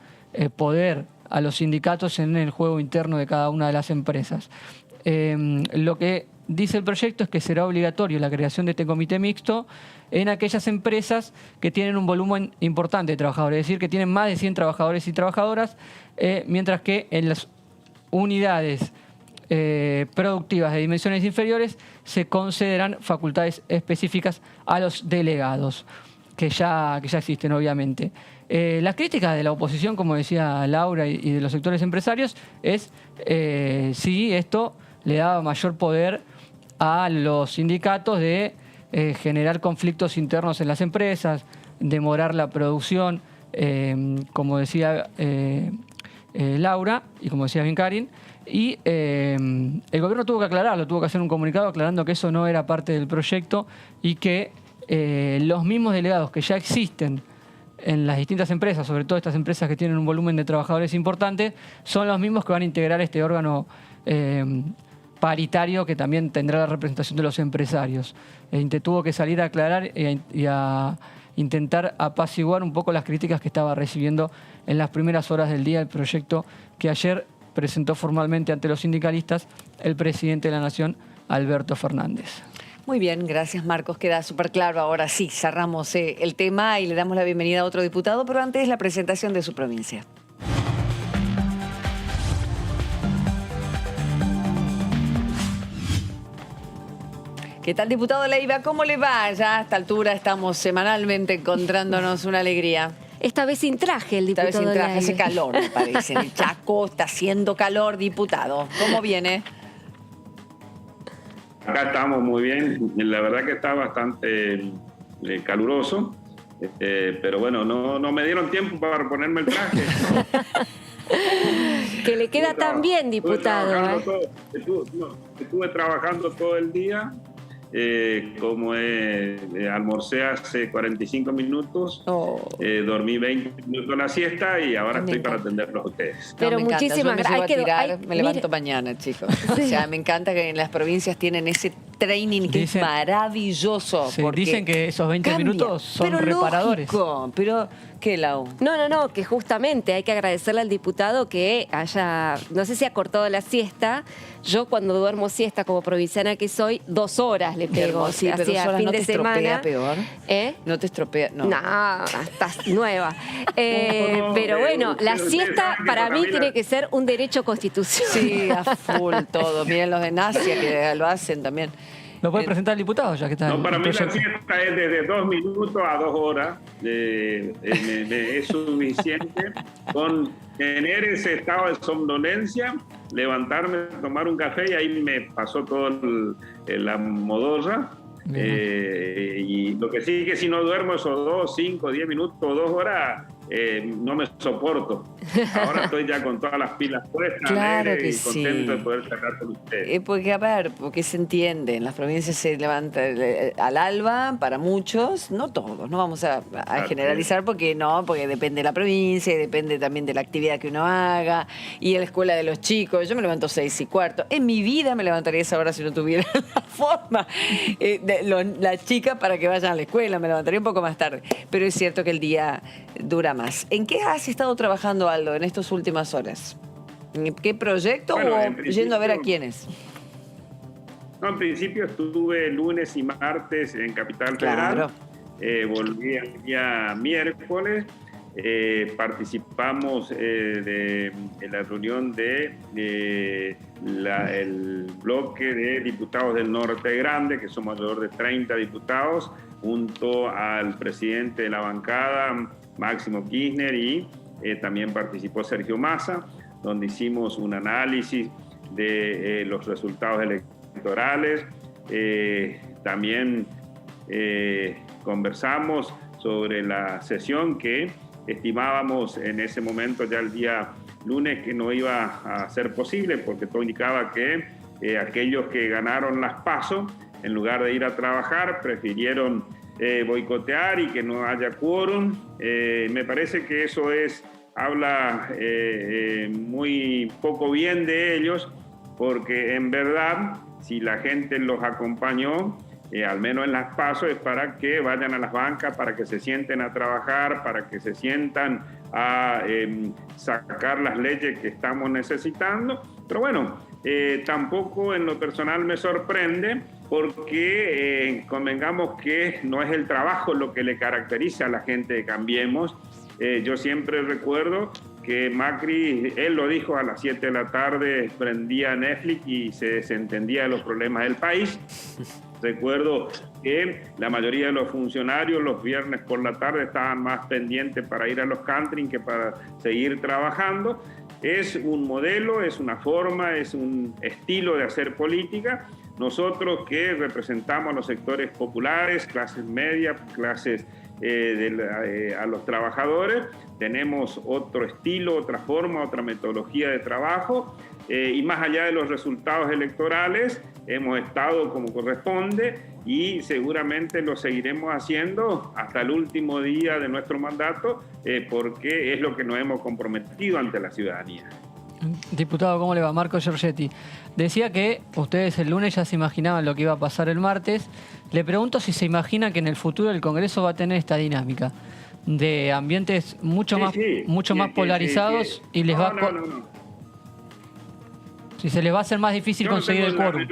poder a los sindicatos en el juego interno de cada una de las empresas. Lo que dice el proyecto es que será obligatorio la creación de este comité mixto en aquellas empresas que tienen un volumen importante de trabajadores, es decir, que tienen más de 100 trabajadores y trabajadoras, mientras que en las unidades productivas de dimensiones inferiores se concederán facultades específicas a los delegados, que ya existen, obviamente. Las críticas de la oposición, como decía Laura, y de los sectores empresarios, es si esto le da mayor poder a los sindicatos de generar conflictos internos en las empresas, demorar la producción, como decía Laura, y como decía bien Karin, y el gobierno tuvo que aclararlo, tuvo que hacer un comunicado aclarando que eso no era parte del proyecto y que los mismos delegados que ya existen en las distintas empresas, sobre todo estas empresas que tienen un volumen de trabajadores importante, son los mismos que van a integrar este órgano paritario que también tendrá la representación de los empresarios. Tuvo que salir a aclarar y a intentar apaciguar un poco las críticas que estaba recibiendo en las primeras horas del día el proyecto que ayer presentó formalmente ante los sindicalistas el presidente de la Nación, Alberto Fernández. Muy bien, gracias Marcos, queda súper claro. Ahora sí, cerramos el tema y le damos la bienvenida a otro diputado, pero antes la presentación de su provincia. ¿Qué tal, diputado Leiva? ¿Cómo le va? Ya a esta altura estamos semanalmente encontrándonos, una alegría. Esta vez sin traje el diputado. Esta vez sin traje, hace calor, me parece. En el Chaco está haciendo calor, diputado. ¿Cómo viene? Acá estamos muy bien. La verdad que está bastante caluroso. Pero bueno, no me dieron tiempo para ponerme el traje. Que le queda tan bien, diputado. Estuve trabajando todo el día. Almorcé hace 45 minutos, dormí 20 minutos la siesta y ahora estoy para atenderlos a ustedes. Pero me muchísimas gracias. Me levanto mañana, chicos. Sí. O sea, me encanta que en las provincias tienen ese training que es maravilloso. Sí, dicen que esos 20 minutos son pero reparadores. Lógico, pero ¿qué, Lau? No, que justamente hay que agradecerle al diputado que haya, no sé si ha cortado la siesta. Yo cuando duermo siesta como provinciana que soy, 2 horas le pego. Sí, pero 2 horas fin no de te semana. estropea peor. No te estropea, no. No, estás nueva. Pero bueno, la siesta para mí tiene que ser un derecho constitucional. Sí, a full todo. Miren los de Nacia que lo hacen también. ¿Lo puede presentar el diputado ya que está? No, para mí la siesta es desde 2 minutos a 2 horas. Es suficiente con tener ese estado de somnolencia, levantarme, tomar un café y ahí me pasó toda la modorra. Y lo que sí que si no duermo esos 2, 5, 10 minutos, 2 horas, no me soporto. Ahora estoy ya con todas las pilas puestas, claro que y contento sí. de poder charlar con ustedes. Porque, a ver, porque se entiende, en las provincias se levanta al alba, para muchos, no todos, no vamos a generalizar porque depende de la provincia y depende también de la actividad que uno haga y en la escuela de los chicos. Yo me levanto 6:15. En mi vida me levantaría a esa hora si no tuviera la forma. Las chicas para que vayan a la escuela, me levantaría un poco más tarde. Pero es cierto que el día dura más. ¿En qué has estado trabajando, Aldo, en estas últimas horas? ¿En qué proyecto o yendo a ver a quiénes? No, en principio estuve lunes y martes en Capital Federal. Volví el día miércoles. Participamos en la reunión del bloque de diputados del Norte Grande, que somos alrededor de 30 diputados, junto al presidente de la bancada, Máximo Kirchner, y también participó Sergio Massa, donde hicimos un análisis de los resultados electorales. También conversamos sobre la sesión que estimábamos en ese momento, ya el día lunes, que no iba a ser posible, porque todo indicaba que aquellos que ganaron las PASO, en lugar de ir a trabajar, prefirieron boicotear y que no haya quórum. Me parece que eso habla muy poco bien de ellos, porque en verdad, si la gente los acompañó, al menos en las PASO, es para que vayan a las bancas, para que se sienten a trabajar, para que se sientan a sacar las leyes que estamos necesitando. Pero bueno, tampoco en lo personal me sorprende, porque convengamos que no es el trabajo lo que le caracteriza a la gente de Cambiemos. Yo siempre recuerdo que Macri, él lo dijo, a las 7 de la tarde prendía Netflix y se desentendía de los problemas del país. Recuerdo que la mayoría de los funcionarios los viernes por la tarde estaban más pendientes para ir a los country que para seguir trabajando. Es un modelo, es una forma, es un estilo de hacer política. Nosotros que representamos a los sectores populares, clases medias, clases a los trabajadores, tenemos otro estilo, otra forma, otra metodología de trabajo, y más allá de los resultados electorales, hemos estado como corresponde y seguramente lo seguiremos haciendo hasta el último día de nuestro mandato, porque es lo que nos hemos comprometido ante la ciudadanía. Diputado, ¿cómo le va? Marco Giorgetti. Decía que ustedes el lunes ya se imaginaban lo que iba a pasar el martes. Le pregunto si se imagina que en el futuro el Congreso va a tener esta dinámica de ambientes mucho más polarizados y les si se les va a hacer más difícil conseguir el quórum.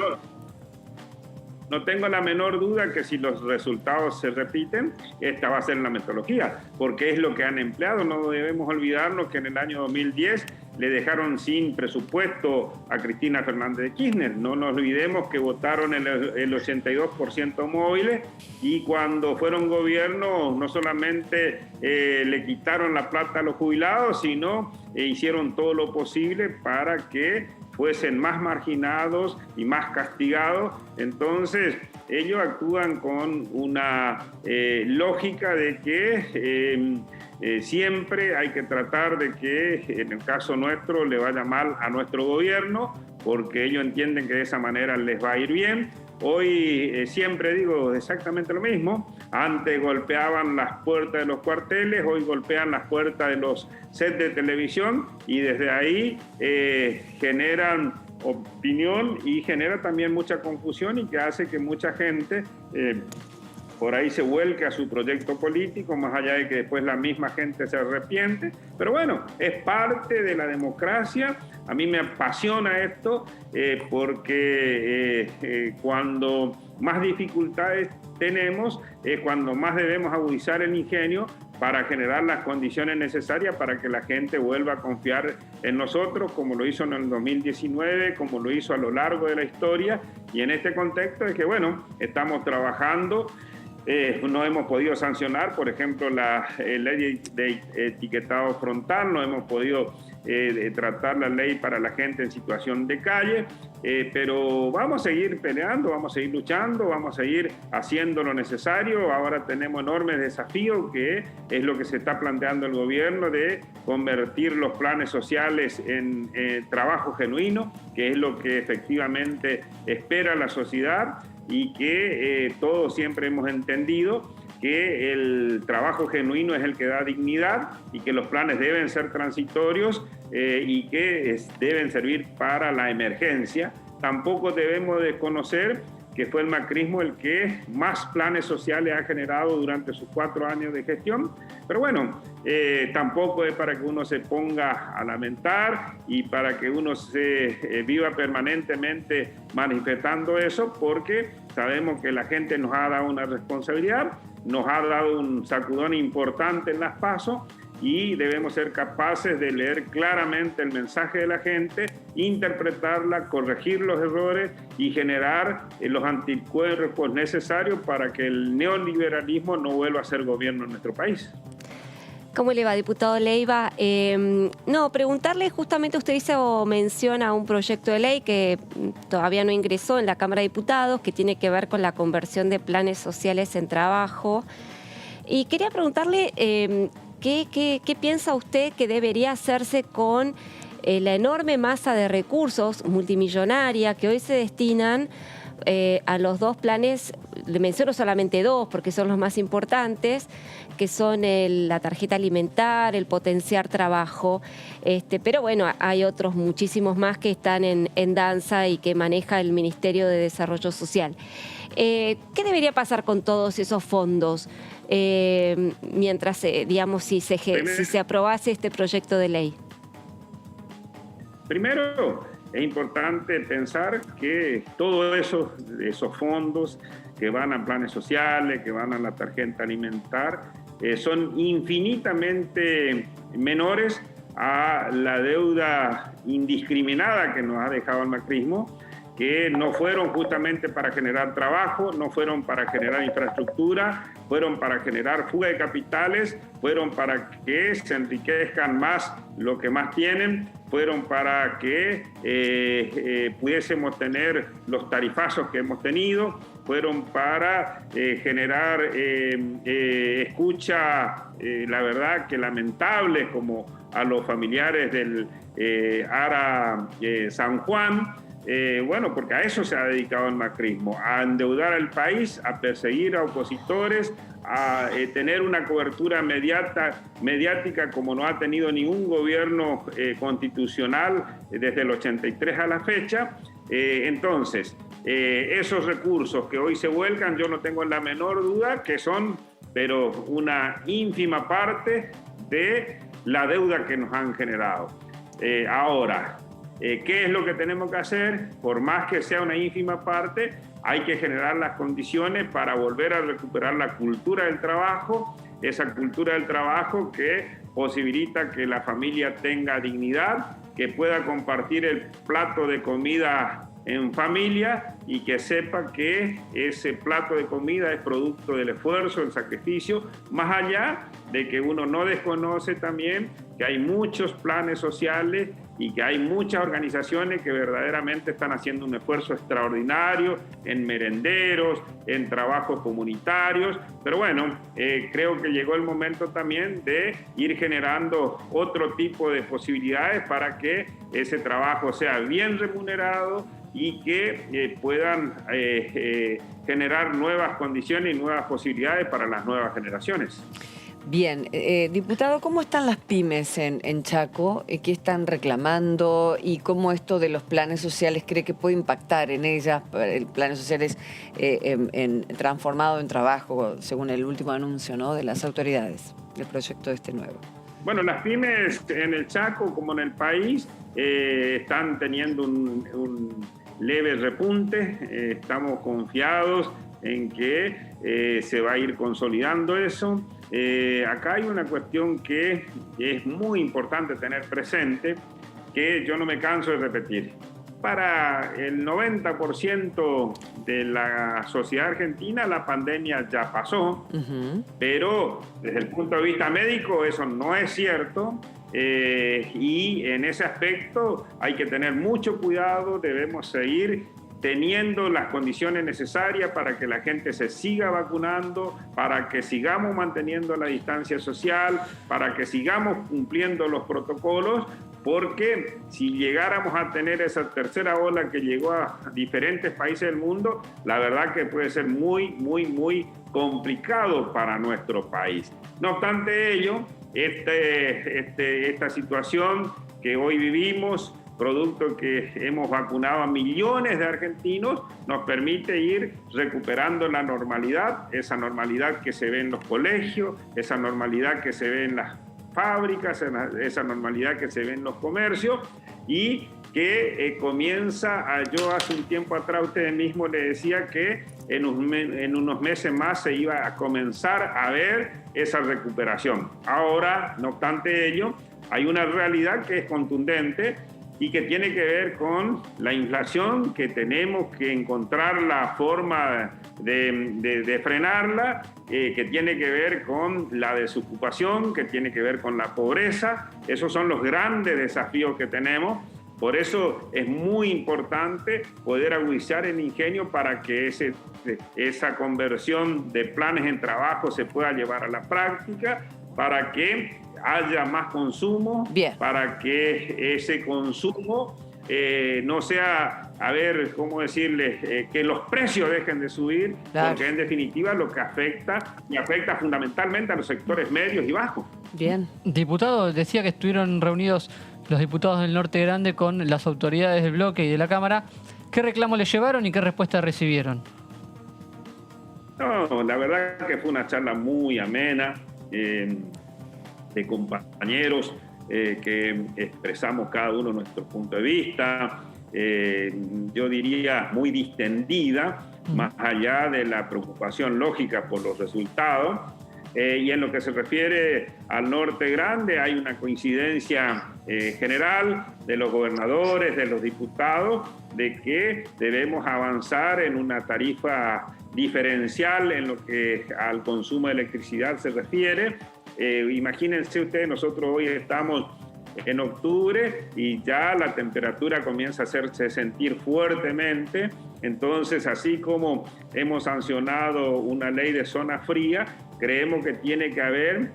No tengo la menor duda que si los resultados se repiten, esta va a ser la metodología, porque es lo que han empleado. No debemos olvidarnos que en el año 2010 le dejaron sin presupuesto a Cristina Fernández de Kirchner. No nos olvidemos que votaron el 82% móviles, y cuando fueron gobierno no solamente le quitaron la plata a los jubilados, sino hicieron todo lo posible para que fuesen más marginados y más castigados. Entonces, ellos actúan con una lógica de que siempre hay que tratar de que, en el caso nuestro, le vaya mal a nuestro gobierno, porque ellos entienden que de esa manera les va a ir bien. Hoy siempre digo exactamente lo mismo. Antes golpeaban las puertas de los cuarteles, hoy golpean las puertas de los sets de televisión, y desde ahí generan opinión y genera también mucha confusión, y que hace que mucha gente por ahí se vuelque a su proyecto político, más allá de que después la misma gente se arrepiente. Pero bueno, es parte de la democracia. A mí me apasiona esto porque cuando más dificultades tenemos es cuando más debemos agudizar el ingenio para generar las condiciones necesarias para que la gente vuelva a confiar en nosotros, como lo hizo en el 2019, como lo hizo a lo largo de la historia. Y en este contexto es que, bueno, estamos trabajando. No hemos podido sancionar, por ejemplo, la ley de etiquetado frontal, no hemos podido tratar la ley para la gente en situación de calle, pero vamos a seguir peleando, vamos a seguir luchando, vamos a seguir haciendo lo necesario. Ahora tenemos enormes desafíos, que es lo que se está planteando el gobierno, de convertir los planes sociales en trabajo genuino, que es lo que efectivamente espera la sociedad, y que todos siempre hemos entendido que el trabajo genuino es el que da dignidad, y que los planes deben ser transitorios y que deben servir para la emergencia. Tampoco debemos desconocer que fue el macrismo el que más planes sociales ha generado durante sus 4 años de gestión. Pero bueno, tampoco es para que uno se ponga a lamentar y para que uno se viva permanentemente manifestando eso, porque sabemos que la gente nos ha dado una responsabilidad, nos ha dado un sacudón importante en las PASO, y debemos ser capaces de leer claramente el mensaje de la gente, interpretarla, corregir los errores y generar los anticuerpos necesarios para que el neoliberalismo no vuelva a ser gobierno en nuestro país. ¿Cómo le va, diputado Leiva? Preguntarle, justamente usted hizo mención a un proyecto de ley que todavía no ingresó en la Cámara de Diputados, que tiene que ver con la conversión de planes sociales en trabajo. Y quería preguntarle ¿qué piensa usted que debería hacerse con la enorme masa de recursos multimillonaria que hoy se destinan a los 2 planes? Le menciono solamente 2 porque son los más importantes, que son la tarjeta alimentar, el potenciar trabajo, pero bueno, hay otros muchísimos más que están en danza y que maneja el Ministerio de Desarrollo Social. ¿Qué debería pasar con todos esos fondos mientras, digamos, si se aprobase este proyecto de ley? Primero, es importante pensar que todos esos fondos que van a planes sociales, que van a la tarjeta alimentar, son infinitamente menores a la deuda indiscriminada que nos ha dejado el macrismo, que no fueron justamente para generar trabajo, no fueron para generar infraestructura, fueron para generar fuga de capitales, fueron para que se enriquezcan más lo que más tienen, fueron para que pudiésemos tener los tarifazos que hemos tenido, fueron para generar escucha, la verdad que lamentable, como a los familiares del ARA San Juan. Bueno, porque a eso se ha dedicado el macrismo, a endeudar al país, a perseguir a opositores, a tener una cobertura mediática como no ha tenido ningún gobierno constitucional desde el 83 a la fecha. Entonces, esos recursos que hoy se vuelcan, yo no tengo la menor duda que son, pero una ínfima parte de la deuda que nos han generado. Ahora, ¿qué es lo que tenemos que hacer? Por más que sea una ínfima parte, hay que generar las condiciones para volver a recuperar la cultura del trabajo, esa cultura del trabajo que posibilita que la familia tenga dignidad, que pueda compartir el plato de comida en familia y que sepa que ese plato de comida es producto del esfuerzo, del sacrificio, más allá de que uno no desconoce también que hay muchos planes sociales y que hay muchas organizaciones que verdaderamente están haciendo un esfuerzo extraordinario en merenderos, en trabajos comunitarios, pero bueno, creo que llegó el momento también de ir generando otro tipo de posibilidades para que ese trabajo sea bien remunerado y que puedan generar nuevas condiciones y nuevas posibilidades para las nuevas generaciones. Bien, diputado, ¿cómo están las pymes en Chaco? ¿Qué están reclamando? ¿Y cómo esto de los planes sociales cree que puede impactar en ellas? El planes sociales transformado en trabajo, según el último anuncio, ¿no?, de las autoridades, del proyecto nuevo. Bueno, las pymes en el Chaco, como en el país, están teniendo un leve repunte. Estamos confiados en que se va a ir consolidando eso. Acá hay una cuestión que es muy importante tener presente, que yo no me canso de repetir. Para el 90% de la sociedad argentina la pandemia ya pasó, pero desde el punto de vista médico eso no es cierto. Y en ese aspecto hay que tener mucho cuidado, debemos seguir teniendo las condiciones necesarias para que la gente se siga vacunando, para que sigamos manteniendo la distancia social, para que sigamos cumpliendo los protocolos, porque si llegáramos a tener esa tercera ola que llegó a diferentes países del mundo, la verdad que puede ser muy, muy, muy complicado para nuestro país. No obstante ello, esta situación que hoy vivimos producto que hemos vacunado a millones de argentinos, nos permite ir recuperando la normalidad, esa normalidad que se ve en los colegios, esa normalidad que se ve en las fábricas, esa normalidad que se ve en los comercios, y que yo hace un tiempo atrás, usted mismo le decía que en unos meses más se iba a comenzar a ver esa recuperación. Ahora, no obstante ello, hay una realidad que es contundente y que tiene que ver con la inflación, que tenemos que encontrar la forma de frenarla, que tiene que ver con la desocupación, que tiene que ver con la pobreza. Esos son los grandes desafíos que tenemos. Por eso es muy importante poder agudizar el ingenio para que esa conversión de planes en trabajo se pueda llevar a la práctica, para que haya más consumo, bien, para que ese consumo no sea, ¿cómo decirle? Que los precios dejen de subir, claro, porque en definitiva lo que afecta fundamentalmente a los sectores medios y bajos. bien. Diputado, decía que estuvieron reunidos los diputados del Norte Grande con las autoridades del bloque y de la Cámara. ¿Qué reclamo le llevaron y qué respuesta recibieron? No, la verdad que fue una charla muy amena, de compañeros que expresamos cada uno nuestro punto de vista, yo diría muy distendida, más allá de la preocupación lógica por los resultados. Y en lo que se refiere al Norte Grande, hay una coincidencia general de los gobernadores, de los diputados, de que debemos avanzar en una tarifa diferencial en lo que al consumo de electricidad se refiere. Imagínense ustedes, nosotros hoy estamos en octubre y ya la temperatura comienza a hacerse sentir fuertemente. Entonces, así como hemos sancionado una ley de zona fría, creemos que tiene que haber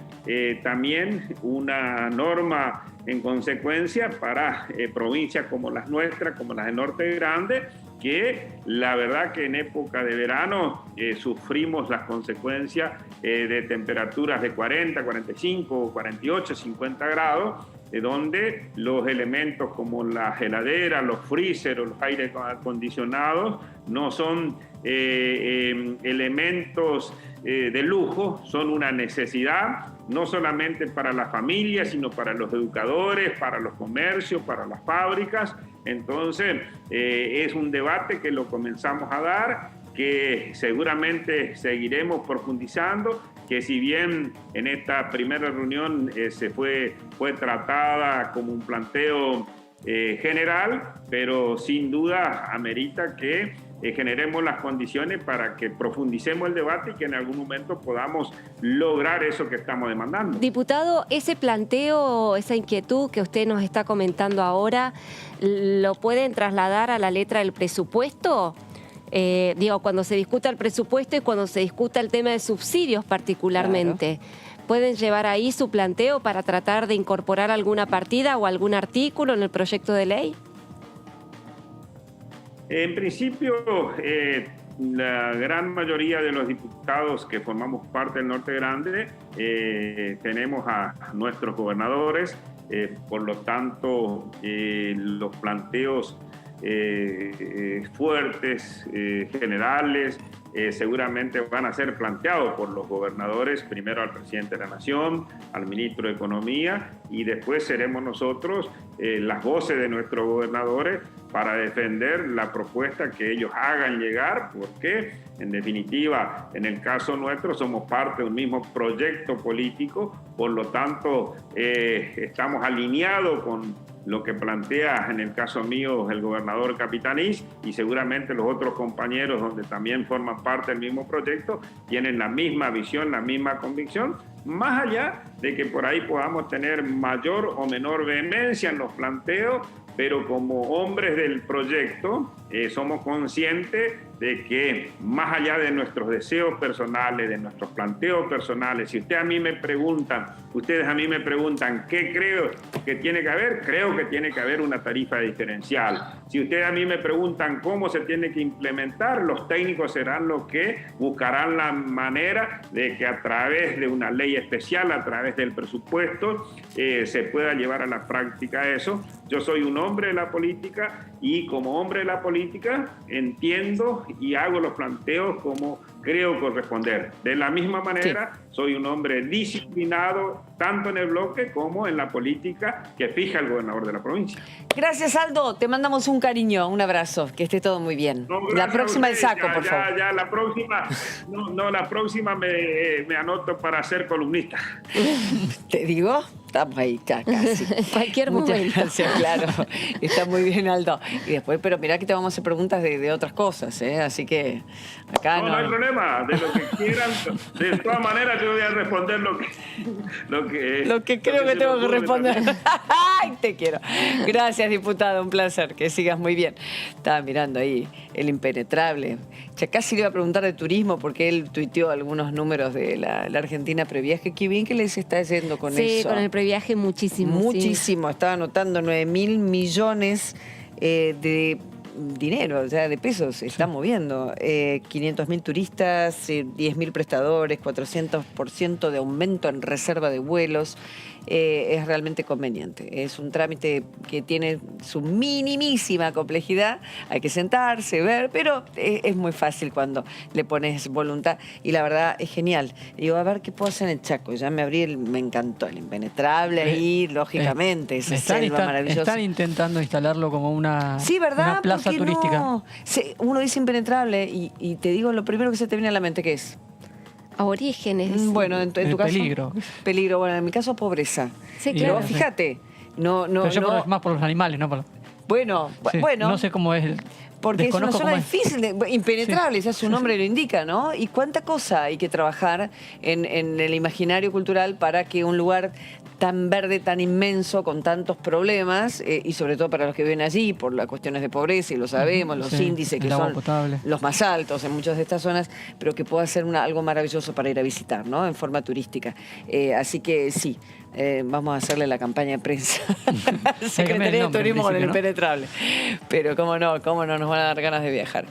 también una norma en consecuencia para provincias como las nuestras, como las del Norte Grande, que la verdad que en época de verano sufrimos las consecuencias de temperaturas de 40, 45, 48, 50 grados, donde los elementos como las heladeras, los freezer o los aires acondicionados no son elementos de lujo, son una necesidad, no solamente para las familias, sino para los educadores, para los comercios, para las fábricas. Entonces, es un debate que lo comenzamos a dar, que seguramente seguiremos profundizando, que si bien en esta primera reunión fue tratada como un planteo general, pero sin duda amerita que generemos las condiciones para que profundicemos el debate y que en algún momento podamos lograr eso que estamos demandando. Diputado, ese planteo, esa inquietud que usted nos está comentando ahora, ¿lo pueden trasladar a la letra del presupuesto? Cuando se discuta el presupuesto y cuando se discuta el tema de subsidios particularmente, claro, ¿pueden llevar ahí su planteo para tratar de incorporar alguna partida o algún artículo en el proyecto de ley? En principio, la gran mayoría de los diputados que formamos parte del Norte Grande tenemos a nuestros gobernadores, por lo tanto, los planteos fuertes, generales, seguramente van a ser planteados por los gobernadores, primero al presidente de la Nación, al ministro de Economía, y después seremos nosotros las voces de nuestros gobernadores para defender la propuesta que ellos hagan llegar, porque en definitiva, en el caso nuestro, somos parte de un mismo proyecto político, por lo tanto, estamos alineados con lo que plantea en el caso mío el gobernador Capitanich, y seguramente los otros compañeros donde también forman parte del mismo proyecto tienen la misma visión, la misma convicción, más allá de que por ahí podamos tener mayor o menor vehemencia en los planteos, pero como hombres del proyecto somos conscientes de que más allá de nuestros deseos personales, de nuestros planteos personales, si ustedes a mí me preguntan qué creo que tiene que haber, creo que tiene que haber una tarifa diferencial. Si ustedes a mí me preguntan cómo se tiene que implementar, los técnicos serán los que buscarán la manera de que a través de una ley especial, a través del presupuesto, se pueda llevar a la práctica eso, Yo soy un hombre de la política y como hombre de la política entiendo y hago los planteos como creo corresponder. De la misma manera, soy un hombre disciplinado tanto en el bloque como en la política que fija el gobernador de la provincia. Gracias, Aldo. Te mandamos un cariño, un abrazo. Que esté todo muy bien. No, La próxima el saco, por favor. favor. Ya, la próxima, la próxima me anoto para ser columnista. Te digo, estamos ahí ya casi. Cualquier Muchas momento. gracias, claro. Está muy bien, Aldo. Y después, pero mirá que te vamos a hacer preguntas de otras cosas, ¿eh? Así que acá No hay problema. De lo que quieran. De todas maneras, yo voy a responder lo que creo que tengo que responder. también. ¡Ay, te quiero! Gracias, diputado. Un placer. Que sigas muy bien. Estaba mirando ahí el impenetrable. Ya casi le iba a preguntar de turismo porque él tuiteó algunos números de la Argentina Previaje. Qué bien que les está yendo con eso. Sí, con el previaje muchísimo. Muchísimo. Estaba anotando 9.000 millones de dinero, o sea, de pesos se está moviendo. 500.000 turistas, 10.000 prestadores, 400% de aumento en reserva de vuelos. Es realmente conveniente. Es un trámite que tiene su minimísima complejidad. Hay que sentarse, ver, pero es muy fácil cuando le pones voluntad. Y la verdad es genial. Digo, a ver qué puedo hacer en el Chaco. Ya me abrí, me encantó el impenetrable ahí, lógicamente. Esa selva maravillosa. Están intentando instalarlo como una, sí, ¿verdad? una plaza ¿Por qué turística. no? Uno dice impenetrable y te digo lo primero que se te viene a la mente, ¿qué es? Orígenes. Bueno, en tu El caso. peligro. Peligro, bueno, en mi caso, pobreza. Sí, Y claro. Pero fíjate, no. Pero yo más por los animales, no por los... Bueno, Sí, bueno. no sé cómo es. Porque es una desconozco zona cómo es. difícil, impenetrable, ya su nombre lo indica, ¿no? Y cuánta cosa hay que trabajar en el imaginario cultural para que un lugar tan verde, tan inmenso, con tantos problemas, y sobre todo para los que viven allí, por las cuestiones de pobreza, y lo sabemos, los Sí, índices que el agua son potable. los más altos en muchas de estas zonas, pero que pueda ser algo maravilloso para ir a visitar, ¿no? En forma turística. Así que sí, vamos a hacerle la campaña de prensa. Secretaría de Turismo con el impenetrable. Pero cómo no nos van a dar ganas de viajar.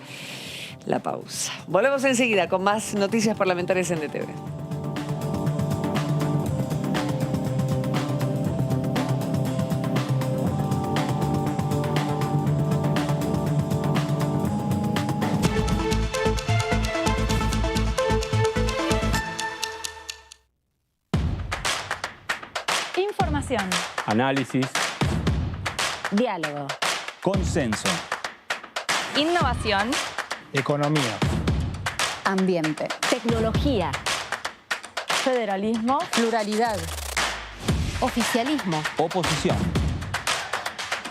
La pausa. Volvemos enseguida con más noticias parlamentarias en DTV. Información, Análisis, diálogo, consenso, innovación, Economía. ambiente, tecnología, federalismo, pluralidad, Oficialismo. oposición.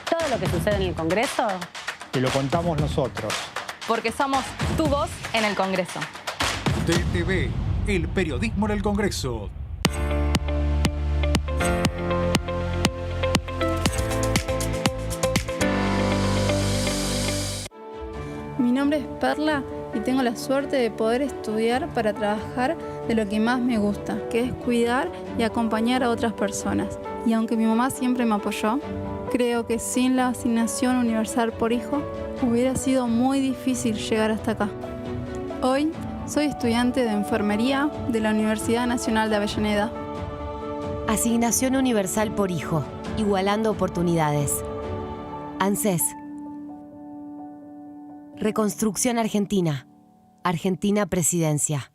todo lo que sucede en el Congreso, Te lo contamos nosotros. porque somos tu voz en el Congreso. DTV, el periodismo en el Congreso. Mi nombre es Perla y tengo la suerte de poder estudiar para trabajar de lo que más me gusta, que es cuidar y acompañar a otras personas. Y aunque mi mamá siempre me apoyó, creo que sin la asignación universal por hijo hubiera sido muy difícil llegar hasta acá. Hoy soy estudiante de enfermería de la Universidad Nacional de Avellaneda. Asignación universal por hijo, igualando oportunidades. ANSES. Reconstrucción Argentina. Argentina Presidencia.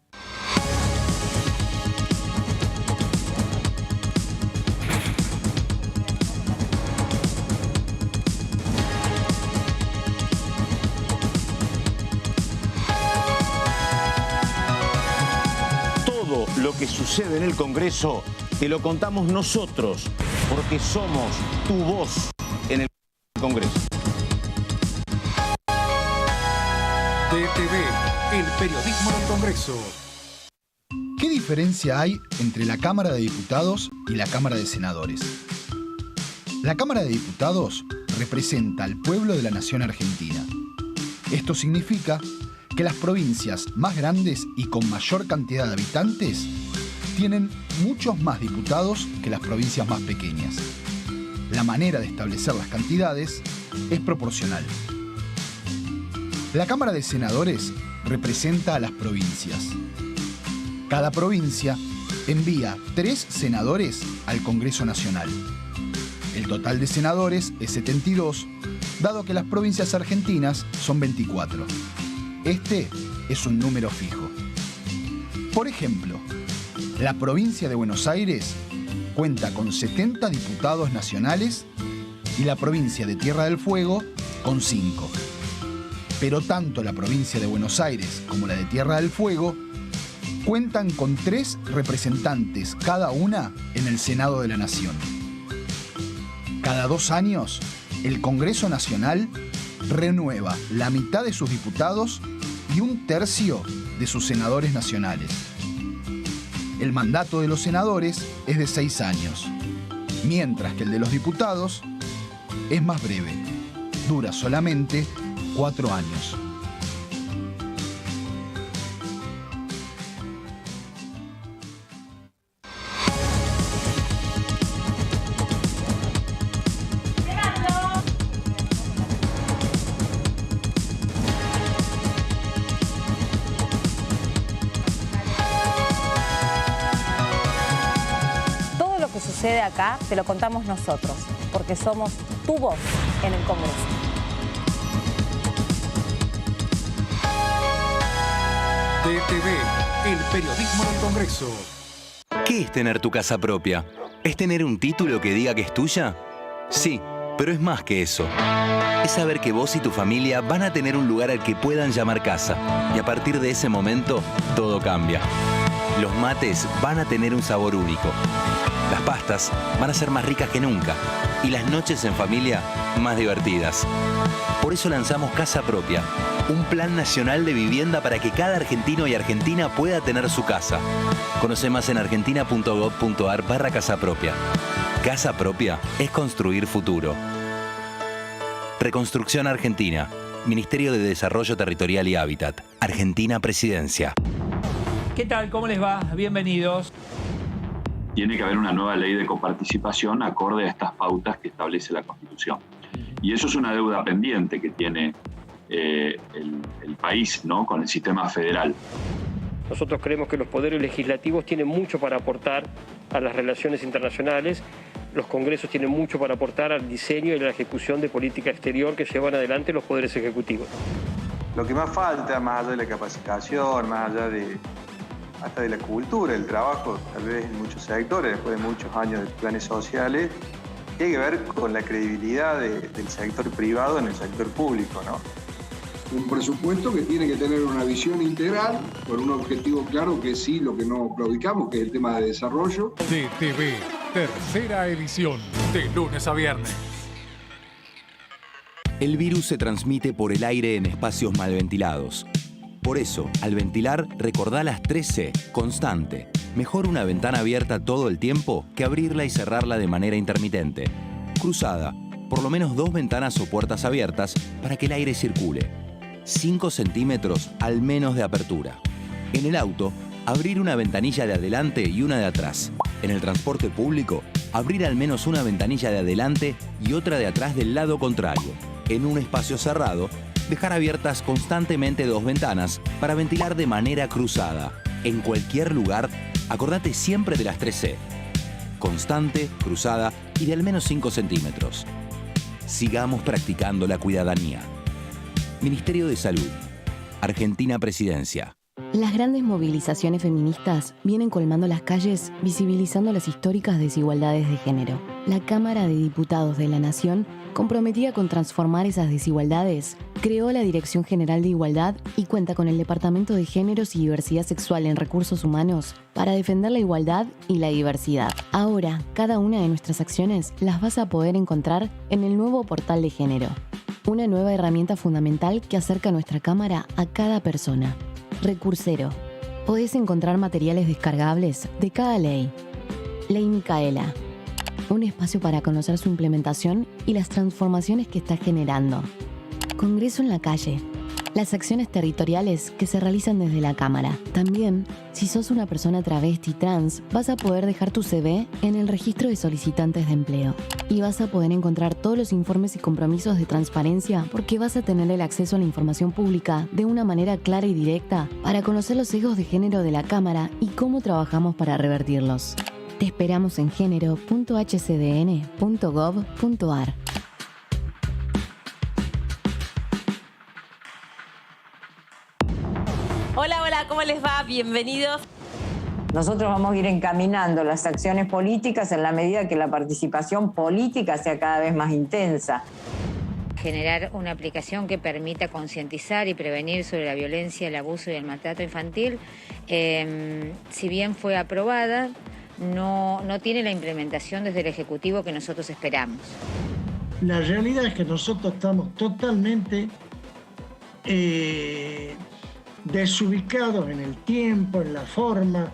Todo lo que sucede en el Congreso te lo contamos nosotros, porque somos tu voz en el Congreso. DTV, el periodismo del Congreso. ¿Qué diferencia hay entre la Cámara de Diputados y la Cámara de Senadores? La Cámara de Diputados representa al pueblo de la nación argentina. Esto significa que las provincias más grandes y con mayor cantidad de habitantes tienen muchos más diputados que las provincias más pequeñas. La manera de establecer las cantidades es proporcional. La Cámara de Senadores representa a las provincias. Cada provincia envía 3 senadores al Congreso Nacional. El total de senadores es 72, dado que las provincias argentinas son 24. Este es un número fijo. Por ejemplo, la provincia de Buenos Aires cuenta con 70 diputados nacionales y la provincia de Tierra del Fuego con 5. Pero tanto la provincia de Buenos Aires como la de Tierra del Fuego cuentan con 3 representantes cada una en el Senado de la Nación. Cada 2 años, el Congreso Nacional renueva la mitad de sus diputados y 1/3 de sus senadores nacionales. El mandato de los senadores es de 6 años, mientras que el de los diputados es más breve, dura solamente 4 años. Todo lo que sucede acá te lo contamos nosotros, porque somos tu voz en el Congreso. DTV, el periodismo del Congreso. ¿Qué es tener tu casa propia? ¿Es tener un título que diga que es tuya? Sí, pero es más que eso. Es saber que vos y tu familia van a tener un lugar al que puedan llamar casa. Y a partir de ese momento, todo cambia. Los mates van a tener un sabor único. Las pastas van a ser más ricas que nunca. Y las noches en familia, más divertidas. Por eso lanzamos Casa Propia, un plan nacional de vivienda para que cada argentino y argentina pueda tener su casa. Conoce más en argentina.gov.ar/Casa Propia. Casa Propia es construir futuro. Reconstrucción Argentina. Ministerio de Desarrollo Territorial y Hábitat. Argentina Presidencia. ¿Qué tal? ¿Cómo les va? Bienvenidos. Tiene que haber una nueva ley de coparticipación acorde a estas pautas que establece la Constitución. Y eso es una deuda pendiente que tiene el país, ¿no?, con el sistema federal. Nosotros creemos que los poderes legislativos tienen mucho para aportar a las relaciones internacionales, los congresos tienen mucho para aportar al diseño y a la ejecución de política exterior que llevan adelante los poderes ejecutivos. Lo que más falta, más allá de la capacitación, más allá hasta de la cultura, el trabajo, tal vez en muchos sectores, después de muchos años de planes sociales, tiene que ver con la credibilidad del sector privado en el sector público, ¿no? Un presupuesto que tiene que tener una visión integral, con un objetivo claro que sí, lo que no claudicamos, que es el tema de desarrollo. DTV, tercera edición, de lunes a viernes. El virus se transmite por el aire en espacios mal ventilados. Por eso, al ventilar, recordá las 3C, constante. Mejor una ventana abierta todo el tiempo que abrirla y cerrarla de manera intermitente. Cruzada, por lo menos 2 ventanas o puertas abiertas para que el aire circule. 5 centímetros al menos de apertura. En el auto, abrir una ventanilla de adelante y una de atrás. En el transporte público, abrir al menos una ventanilla de adelante y otra de atrás del lado contrario. En un espacio cerrado, dejar abiertas constantemente 2 ventanas para ventilar de manera cruzada. En cualquier lugar, acordate siempre de las 3C. Constante, cruzada y de al menos 5 centímetros. Sigamos practicando la cuidadanía. Ministerio de Salud. Argentina Presidencia. Las grandes movilizaciones feministas vienen colmando las calles, visibilizando las históricas desigualdades de género. La Cámara de Diputados de la Nación, comprometida con transformar esas desigualdades, creó la Dirección General de Igualdad y cuenta con el Departamento de Géneros y Diversidad Sexual en Recursos Humanos para defender la igualdad y la diversidad. Ahora, cada una de nuestras acciones las vas a poder encontrar en el nuevo portal de género. Una nueva herramienta fundamental que acerca nuestra Cámara a cada persona. Recursero. Podés encontrar materiales descargables de cada ley. Ley Micaela. Un espacio para conocer su implementación y las transformaciones que está generando. Congreso en la calle. Las acciones territoriales que se realizan desde la Cámara. También, si sos una persona travesti trans, vas a poder dejar tu CV en el registro de solicitantes de empleo. Y vas a poder encontrar todos los informes y compromisos de transparencia porque vas a tener el acceso a la información pública de una manera clara y directa para conocer los sesgos de género de la Cámara y cómo trabajamos para revertirlos. Te esperamos en género.hcdn.gov.ar. Hola, hola, ¿cómo les va? Bienvenidos. Nosotros vamos a ir encaminando las acciones políticas en la medida que la participación política sea cada vez más intensa. Generar una aplicación que permita concientizar y prevenir sobre la violencia, el abuso y el maltrato infantil, si bien fue aprobada, no tiene la implementación desde el Ejecutivo que nosotros esperamos. La realidad es que nosotros estamos totalmente desubicados en el tiempo, en la forma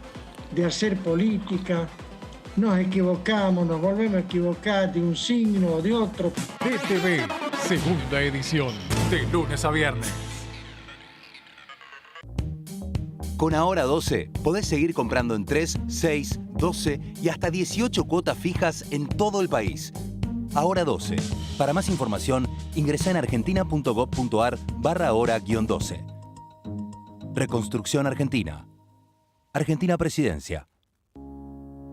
de hacer política. Nos equivocamos, nos volvemos a equivocar de un signo o de otro. DTV, segunda edición, de lunes a viernes. Con Ahora 12 podés seguir comprando en 3, 6, 12 y hasta 18 cuotas fijas en todo el país. Ahora 12. Para más información, ingresá en argentina.gov.ar/ahora-12. Reconstrucción Argentina. Argentina Presidencia.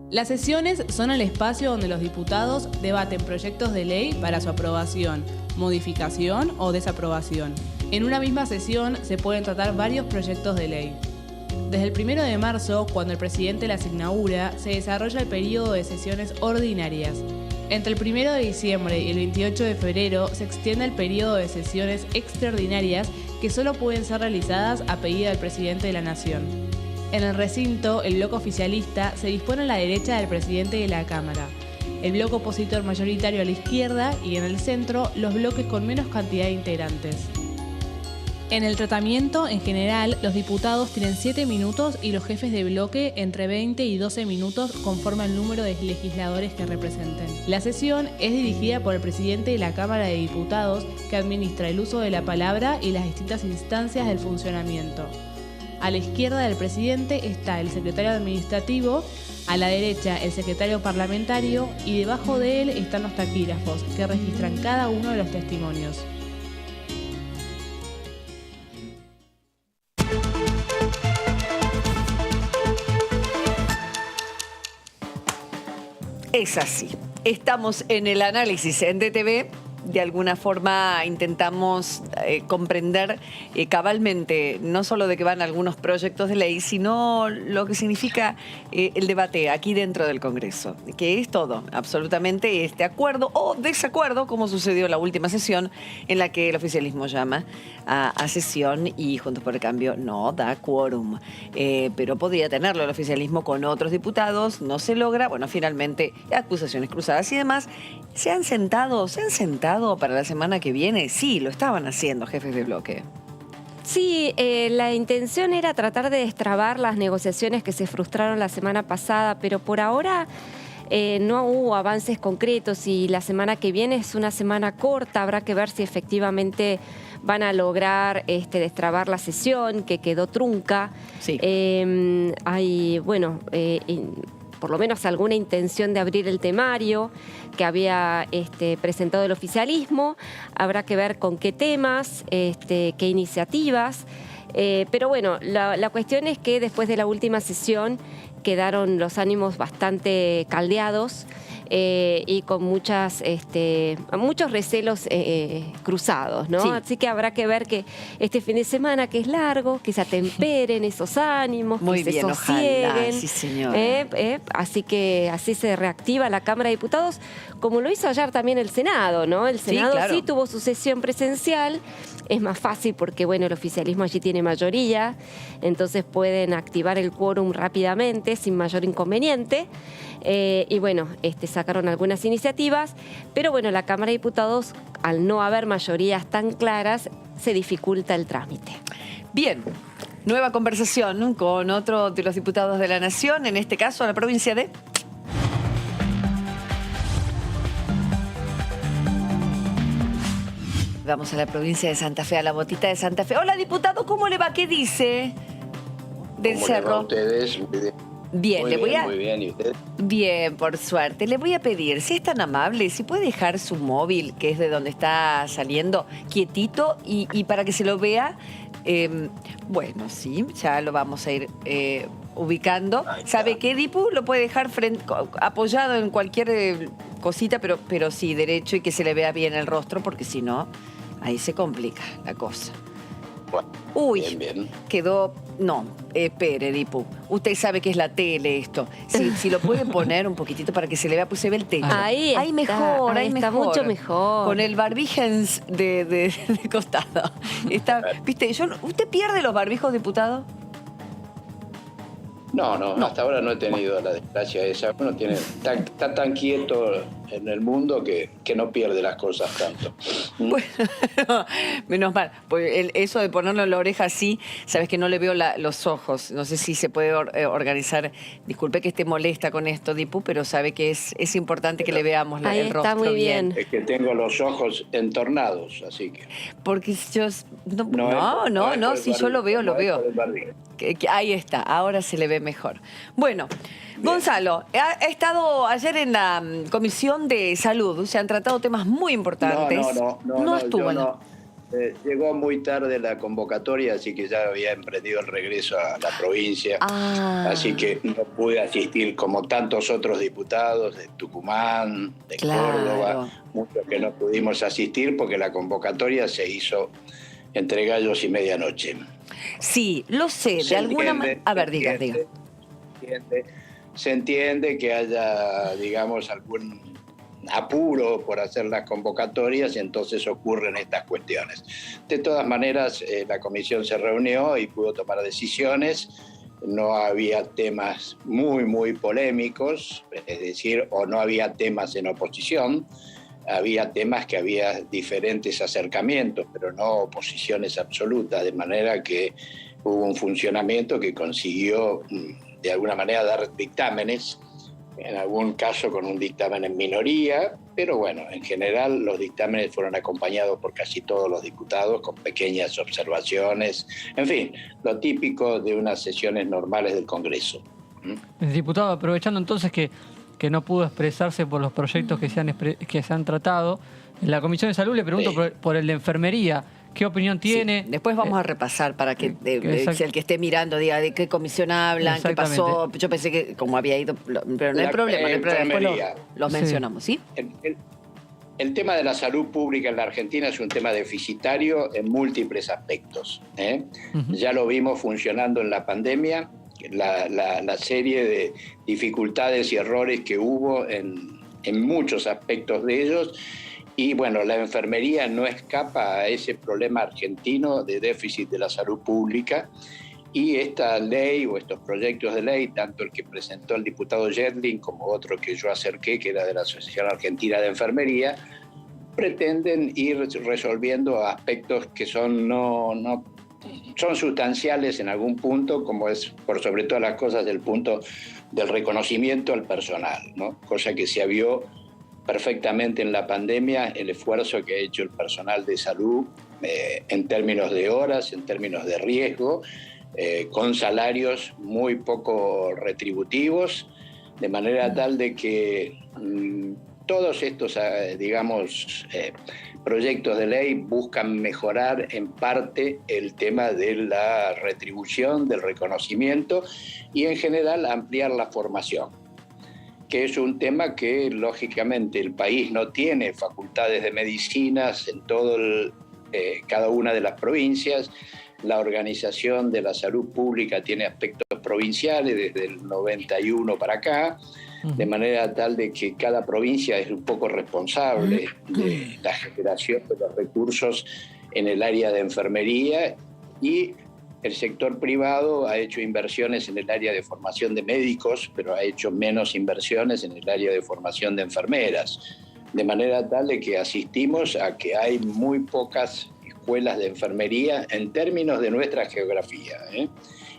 Las sesiones son el espacio donde los diputados debaten proyectos de ley para su aprobación, modificación o desaprobación. En una misma sesión se pueden tratar varios proyectos de ley. Desde el 1 de marzo, cuando el presidente las inaugura, se desarrolla el periodo de sesiones ordinarias. Entre el 1 de diciembre y el 28 de febrero se extiende el periodo de sesiones extraordinarias que solo pueden ser realizadas a pedido del presidente de la Nación. En el recinto, el bloque oficialista se dispone a la derecha del presidente de la Cámara, el bloque opositor mayoritario a la izquierda y en el centro los bloques con menos cantidad de integrantes. En el tratamiento, en general, los diputados tienen 7 minutos y los jefes de bloque entre 20 y 12 minutos conforme al número de legisladores que representen. La sesión es dirigida por el presidente de la Cámara de Diputados, que administra el uso de la palabra y las distintas instancias del funcionamiento. A la izquierda del presidente está el secretario administrativo, a la derecha el secretario parlamentario y debajo de él están los taquígrafos, que registran cada uno de los testimonios. Es así. Estamos en el análisis en DTV. De alguna forma intentamos comprender cabalmente no solo de qué van algunos proyectos de ley, sino lo que significa el debate aquí dentro del Congreso, que es todo, absolutamente este acuerdo o desacuerdo, como sucedió en la última sesión en la que el oficialismo llama a sesión y Juntos por el Cambio no da quórum. Pero podría tenerlo el oficialismo con otros diputados, no se logra, bueno, finalmente acusaciones cruzadas y demás. ¿Se han sentado para la semana que viene? Sí, lo estaban haciendo, jefes de bloque. Sí, la intención era tratar de destrabar las negociaciones que se frustraron la semana pasada, pero por ahora no hubo avances concretos y la semana que viene es una semana corta. Habrá que ver si efectivamente van a lograr destrabar la sesión, que quedó trunca. Sí. Hay, bueno, por lo menos alguna intención de abrir el temario que había presentado el oficialismo. Habrá que ver con qué temas, qué iniciativas. Pero bueno, la cuestión es que después de la última sesión quedaron los ánimos bastante caldeados y con muchos recelos cruzados, ¿no? Sí. Así que habrá que ver que este fin de semana, que es largo, que se atemperen esos ánimos, muy que bien, se sosieguen. ojalá, sí, señora. Así que así se reactiva la Cámara de Diputados, como lo hizo ayer también el Senado, ¿no? El Senado claro. sí tuvo su sesión presencial. Es más fácil porque, bueno, el oficialismo allí tiene mayoría, entonces pueden activar el quórum rápidamente, sin mayor inconveniente. Y bueno, sacaron algunas iniciativas, pero bueno, la Cámara de Diputados, al no haber mayorías tan claras, se dificulta el trámite. Bien, nueva conversación con otro de los diputados de la Nación, en este caso la provincia de... Vamos a la provincia de Santa Fe, a la botita de Santa Fe. Hola, diputado, ¿cómo le va? ¿Qué dice? Del ¿Cómo Cerro. le va a ustedes? Bien, muy le voy a... Muy bien, ¿y usted? Bien, por suerte. Le voy a pedir, si es tan amable, si puede dejar su móvil, que es de donde está saliendo, quietito, y para que se lo vea Bueno, sí, ya lo vamos a ir ubicando. ¿Sabe qué, Dipu? Lo puede dejar apoyado en cualquier cosita, pero sí, derecho y que se le vea bien el rostro, porque si no, ahí se complica la cosa. Bueno, uy, bien. Quedó... No, espere, Dipu. Usted sabe que es la tele esto. Si lo puede poner un poquitito para que se le vea, pues se ve el techo. Ahí está, mejor, ahí está mejor. mucho mejor. Con el barbijens de costado. ¿Viste? ¿Usted pierde los barbijos, diputado? No, hasta ahora no he tenido la desgracia esa. Uno está tan quieto en el mundo que no pierde las cosas tanto. Bueno, menos mal. Pues eso de ponerlo en la oreja así, sabes que no le veo los ojos. No sé si se puede organizar. Disculpe que esté molesta con esto, Dipu, pero sabe que es importante que le veamos el rostro está muy bien. Es que tengo los ojos entornados, así que... Porque yo... No, si yo lo veo, lo veo. Ahí está, ahora se le ve mejor. Bueno, bien. Gonzalo, ha estado ayer en la Comisión de Salud, se han tratado temas muy importantes. No estuvo. Llegó muy tarde la convocatoria, así que ya había emprendido el regreso a la provincia. Así que no pude asistir como tantos otros diputados de Tucumán, de Córdoba, muchos que no pudimos asistir porque la convocatoria se hizo entre gallos y medianoche. Sí, lo sé, de alguna manera... A ver, diga. Se entiende que haya, digamos, algún apuro por hacer las convocatorias y entonces ocurren estas cuestiones. De todas maneras, la comisión se reunió y pudo tomar decisiones. No había temas muy polémicos, es decir, o no había temas en oposición. Había temas que había diferentes acercamientos, pero no oposiciones absolutas, de manera que hubo un funcionamiento que consiguió de alguna manera dar dictámenes, en algún caso con un dictamen en minoría, pero bueno, en general los dictámenes fueron acompañados por casi todos los diputados con pequeñas observaciones, en fin, lo típico de unas sesiones normales del Congreso. Diputado, aprovechando entonces que no pudo expresarse por los proyectos que se han tratado, en la Comisión de Salud le pregunto por el de enfermería. ¿Qué opinión tiene? Sí, después vamos a repasar para que el que esté mirando diga de qué comisión hablan, qué pasó. Yo pensé que como había ido, pero no hay problema, después los mencionamos, ¿sí? El tema de la salud pública en la Argentina es un tema deficitario en múltiples aspectos. Ya lo vimos funcionando en la pandemia, la serie de dificultades y errores que hubo en muchos aspectos de ellos. Y bueno, la enfermería no escapa a ese problema argentino de déficit de la salud pública. Y esta ley o estos proyectos de ley, tanto el que presentó el diputado Yedlin como otro que yo acerqué, que era de la Asociación Argentina de Enfermería, pretenden ir resolviendo aspectos que son son sustanciales en algún punto, como es por sobre todas las cosas el punto del reconocimiento al personal, ¿no? Cosa que se vio perfectamente en la pandemia, el esfuerzo que ha hecho el personal de salud en términos de horas, en términos de riesgo, con salarios muy poco retributivos, de manera tal de que todos estos, proyectos de ley buscan mejorar en parte el tema de la retribución, del reconocimiento y en general ampliar la formación, que es un tema que lógicamente el país no tiene facultades de medicinas en cada una de las provincias. La organización de la salud pública tiene aspectos provinciales desde el 91 para acá, de manera tal de que cada provincia es un poco responsable de la generación de los recursos en el área de enfermería, y el sector privado ha hecho inversiones en el área de formación de médicos, pero ha hecho menos inversiones en el área de formación de enfermeras, de manera tal de que asistimos a que hay muy pocas escuelas de enfermería en términos de nuestra geografía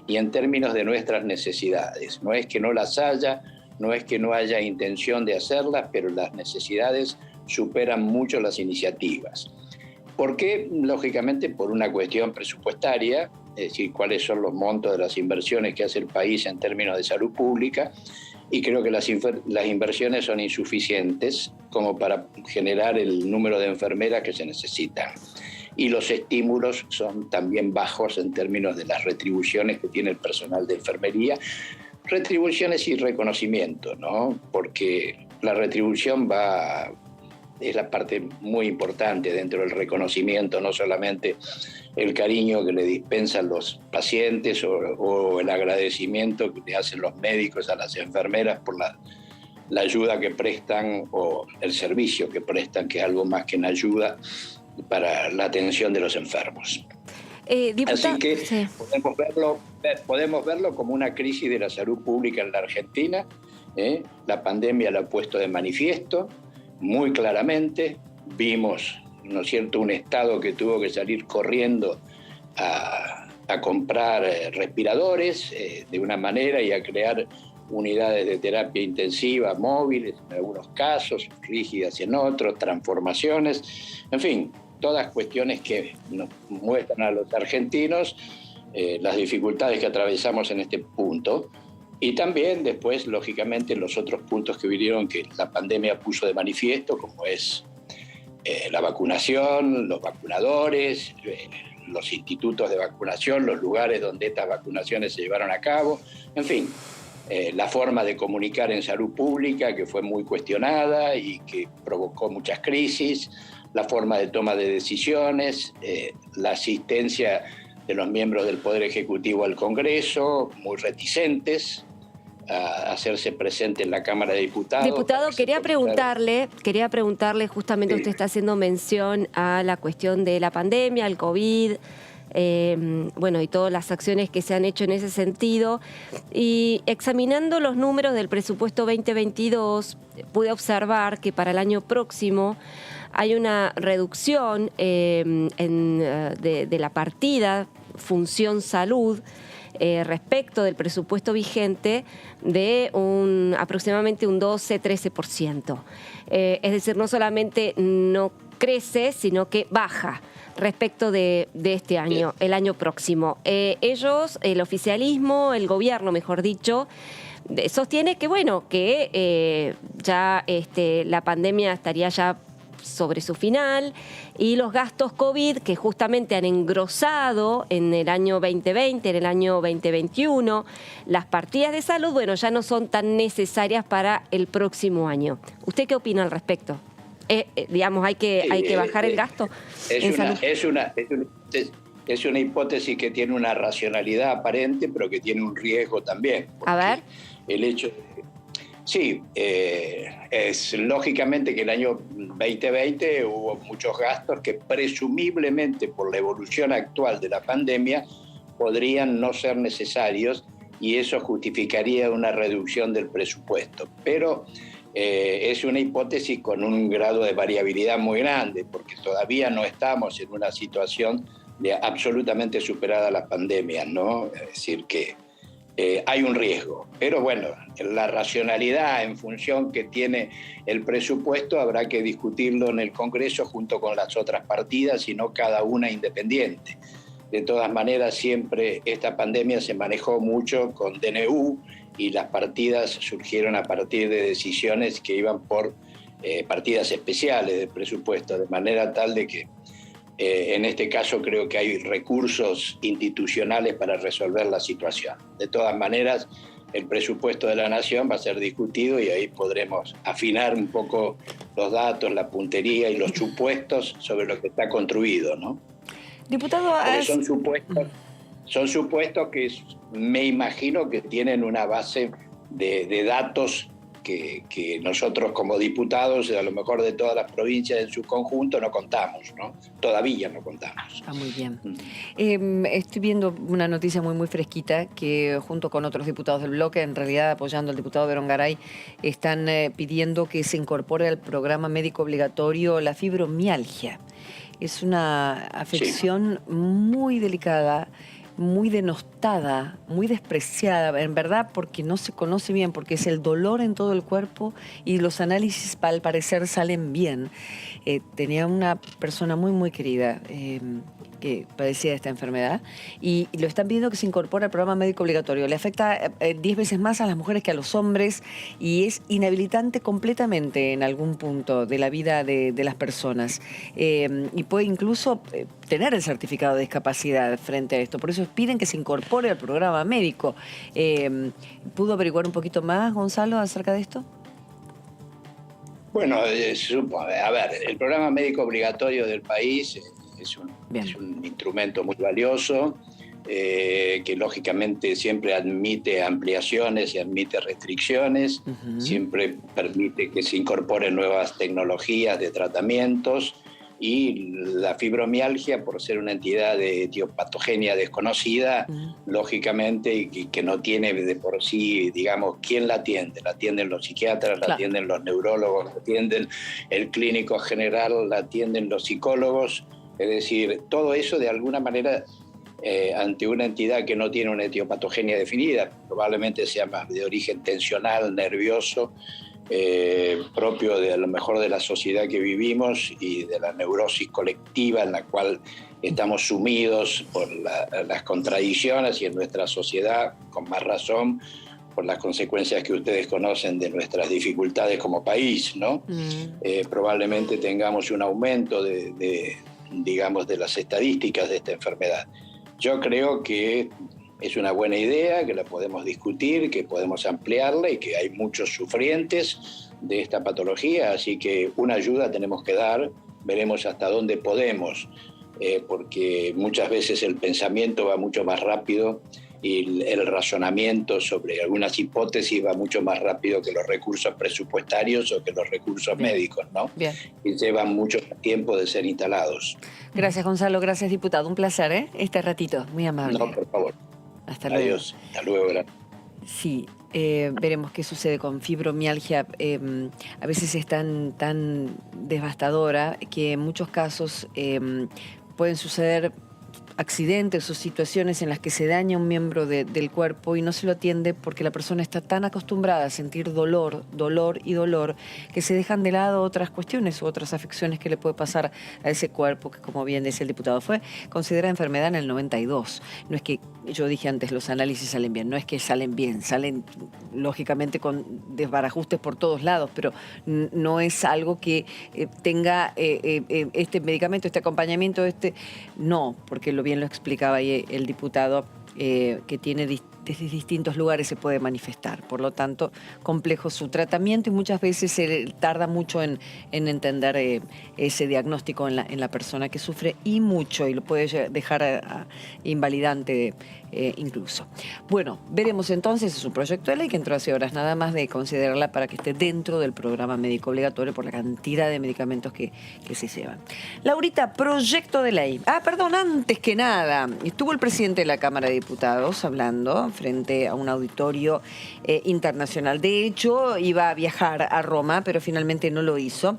y en términos de nuestras necesidades. No es que no las haya, no es que no haya intención de hacerlas, pero las necesidades superan mucho las iniciativas. ¿Por qué? Lógicamente por una cuestión presupuestaria, es decir, cuáles son los montos de las inversiones que hace el país en términos de salud pública, y creo que las inversiones son insuficientes como para generar el número de enfermeras que se necesitan. y los estímulos son también bajos en términos de las retribuciones que tiene el personal de enfermería. Retribuciones y reconocimiento, ¿no? Porque la retribución es la parte muy importante dentro del reconocimiento, no solamente el cariño que le dispensan los pacientes o el agradecimiento que le hacen los médicos a las enfermeras por la ayuda que prestan o el servicio que prestan, que es algo más que una ayuda para la atención de los enfermos. Así que sí, podemos verlo como una crisis de la salud pública en la Argentina. La pandemia lo ha puesto de manifiesto muy claramente. Vimos, ¿no es cierto?, un Estado que tuvo que salir corriendo a comprar respiradores de una manera y a crear unidades de terapia intensiva móviles en algunos casos, rígidas en otros, transformaciones, en fin, todas cuestiones que nos muestran a los argentinos las dificultades que atravesamos en este punto. Y también después, lógicamente, los otros puntos que vinieron que la pandemia puso de manifiesto, como es la vacunación, los vacunadores, los institutos de vacunación, los lugares donde estas vacunaciones se llevaron a cabo, en fin, la forma de comunicar en salud pública que fue muy cuestionada y que provocó muchas crisis, la forma de toma de decisiones, la asistencia de los miembros del Poder Ejecutivo al Congreso, muy reticentes a hacerse presente en la Cámara de Diputados. Diputado, quería preguntarle, justamente usted está haciendo mención a la cuestión de la pandemia, el COVID, bueno, y todas las acciones que se han hecho en ese sentido. Y examinando los números del presupuesto 2022, pude observar que para el año próximo hay una reducción de la partida Función Salud respecto del presupuesto vigente de aproximadamente un 12-13%. Es decir, no solamente no crece, sino que baja respecto de este año, el año próximo. Ellos, el oficialismo, el gobierno, mejor dicho, sostiene que, bueno, que ya la pandemia estaría ya sobre su final y los gastos COVID que justamente han engrosado en el año 2020, en el año 2021, las partidas de salud, bueno, ya no son tan necesarias para el próximo año. ¿Usted qué opina al respecto? Digamos, ¿hay que bajar el gasto en salud? Es una hipótesis que tiene una racionalidad aparente, pero que tiene un riesgo también. A ver. El hecho sí, es lógicamente que el año 2020 hubo muchos gastos que presumiblemente por la evolución actual de la pandemia podrían no ser necesarios y eso justificaría una reducción del presupuesto. Pero es una hipótesis con un grado de variabilidad muy grande porque todavía no estamos en una situación de absolutamente superada la pandemia, ¿no? Es decir, que hay un riesgo, pero bueno, la racionalidad en función que tiene el presupuesto habrá que discutirlo en el Congreso junto con las otras partidas y no cada una independiente. De todas maneras, siempre esta pandemia se manejó mucho con DNU y las partidas surgieron a partir de decisiones que iban por partidas especiales de presupuesto, de manera tal de que en este caso creo que hay recursos institucionales para resolver la situación. De todas maneras, el presupuesto de la Nación va a ser discutido y ahí podremos afinar un poco los datos, la puntería y los supuestos sobre lo que está construido, ¿no? Diputado, son supuestos que me imagino que tienen una base de datos que nosotros como diputados, a lo mejor de todas las provincias en su conjunto, no contamos, ¿no? Todavía no contamos. Está muy bien. Estoy viendo una noticia muy fresquita que junto con otros diputados del bloque, en realidad apoyando al diputado Berongaray, están pidiendo que se incorpore al programa médico obligatorio la fibromialgia. Es una afección muy delicada, muy denostada, muy despreciada, en verdad, porque no se conoce bien, porque es el dolor en todo el cuerpo y los análisis al parecer salen bien. Tenía una persona muy querida que padecía de esta enfermedad y lo están pidiendo que se incorpore al programa médico obligatorio. Le afecta 10 veces más a las mujeres que a los hombres y es inhabilitante completamente en algún punto de la vida de las personas. Y puede incluso tener el certificado de discapacidad frente a esto. Por eso piden que se incorpore al programa médico. ¿Pudo averiguar un poquito más, Gonzalo, acerca de esto? Bueno, a ver, el programa médico obligatorio del país es un instrumento muy valioso, que lógicamente siempre admite ampliaciones y admite restricciones, siempre permite que se incorporen nuevas tecnologías de tratamientos, y la fibromialgia, por ser una entidad de etiopatogenia desconocida, lógicamente, y que no tiene de por sí, digamos, ¿quién la atiende? La atienden los psiquiatras, la atienden los neurólogos, la atienden el clínico general, la atienden los psicólogos. Es decir, todo eso de alguna manera, ante una entidad que no tiene una etiopatogenia definida, probablemente sea más de origen tensional, nervioso, propio de a lo mejor de la sociedad que vivimos y de la neurosis colectiva en la cual estamos sumidos por las contradicciones, y en nuestra sociedad, con más razón, por las consecuencias que ustedes conocen de nuestras dificultades como país, ¿no? Probablemente tengamos un aumento digamos, de las estadísticas de esta enfermedad. Yo creo que es una buena idea, que la podemos discutir, que podemos ampliarla y que hay muchos sufrientes de esta patología, así que una ayuda tenemos que dar, veremos hasta dónde podemos, porque muchas veces el pensamiento va mucho más rápido y el razonamiento sobre algunas hipótesis va mucho más rápido que los recursos presupuestarios o que los recursos médicos, ¿no? Bien. Y llevan mucho tiempo de ser instalados. Gracias, Gonzalo. Gracias, diputado. Un placer, este ratito. Muy amable. No, por favor. Hasta luego. Adiós. Hasta luego. Gracias. Sí, veremos qué sucede con fibromialgia. A veces es tan devastadora que en muchos casos pueden suceder accidentes o situaciones en las que se daña un miembro del cuerpo y no se lo atiende porque la persona está tan acostumbrada a sentir dolor que se dejan de lado otras cuestiones u otras afecciones que le puede pasar a ese cuerpo que, como bien decía el diputado, fue considerada enfermedad en el 92. No es que, yo dije antes, los análisis salen bien, no es que salen bien, salen lógicamente con desbarajustes por todos lados, pero no es algo que tenga este medicamento, este acompañamiento, no, porque bien lo explicaba ahí el diputado, que tiene desde distintos lugares se puede manifestar. Por lo tanto, complejo su tratamiento y muchas veces se tarda mucho en entender ese diagnóstico en la persona que sufre y lo puede dejar invalidante incluso. Bueno, veremos entonces, es un proyecto de ley que entró hace horas nada más de considerarla para que esté dentro del programa médico obligatorio por la cantidad de medicamentos que se llevan. Laurita, proyecto de ley. Perdón, antes que nada, estuvo el presidente de la Cámara de Diputados hablando frente a un auditorio internacional. De hecho, iba a viajar a Roma, pero finalmente no lo hizo.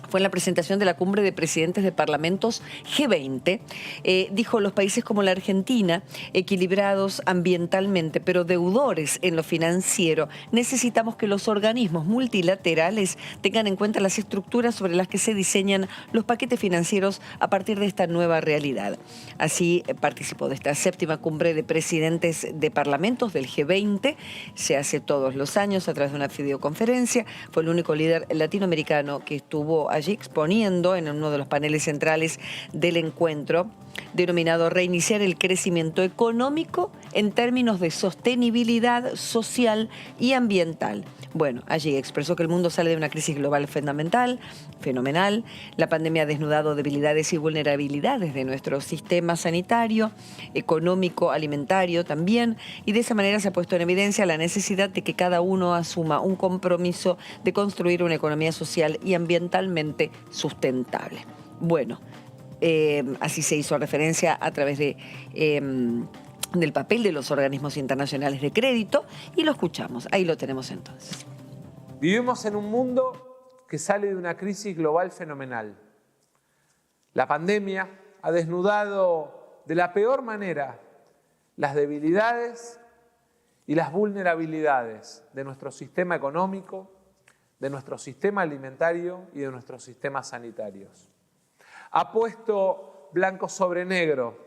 Fue en la presentación de la cumbre de presidentes de parlamentos G20. Dijo, los países como la Argentina, equilibrados ambientalmente, pero deudores en lo financiero, necesitamos que los organismos multilaterales tengan en cuenta las estructuras sobre las que se diseñan los paquetes financieros a partir de esta nueva realidad. Así participó de esta 7ª cumbre de presidentes de parlamentos del G20. Se hace todos los años a través de una videoconferencia. Fue el único líder latinoamericano que estuvo allí exponiendo en uno de los paneles centrales del encuentro, denominado Reiniciar el crecimiento económico en términos de sostenibilidad social y ambiental. Bueno, allí expresó que el mundo sale de una crisis global fenomenal. La pandemia ha desnudado debilidades y vulnerabilidades de nuestro sistema sanitario, económico, alimentario también, y de esa manera se ha puesto en evidencia la necesidad de que cada uno asuma un compromiso de construir una economía social y ambientalmente sustentable. Bueno, así se hizo referencia a través del papel de los organismos internacionales de crédito y lo escuchamos. Ahí lo tenemos entonces. Vivimos en un mundo que sale de una crisis global fenomenal. La pandemia ha desnudado de la peor manera las debilidades y las vulnerabilidades de nuestro sistema económico, de nuestro sistema alimentario y de nuestros sistemas sanitarios. Ha puesto blanco sobre negro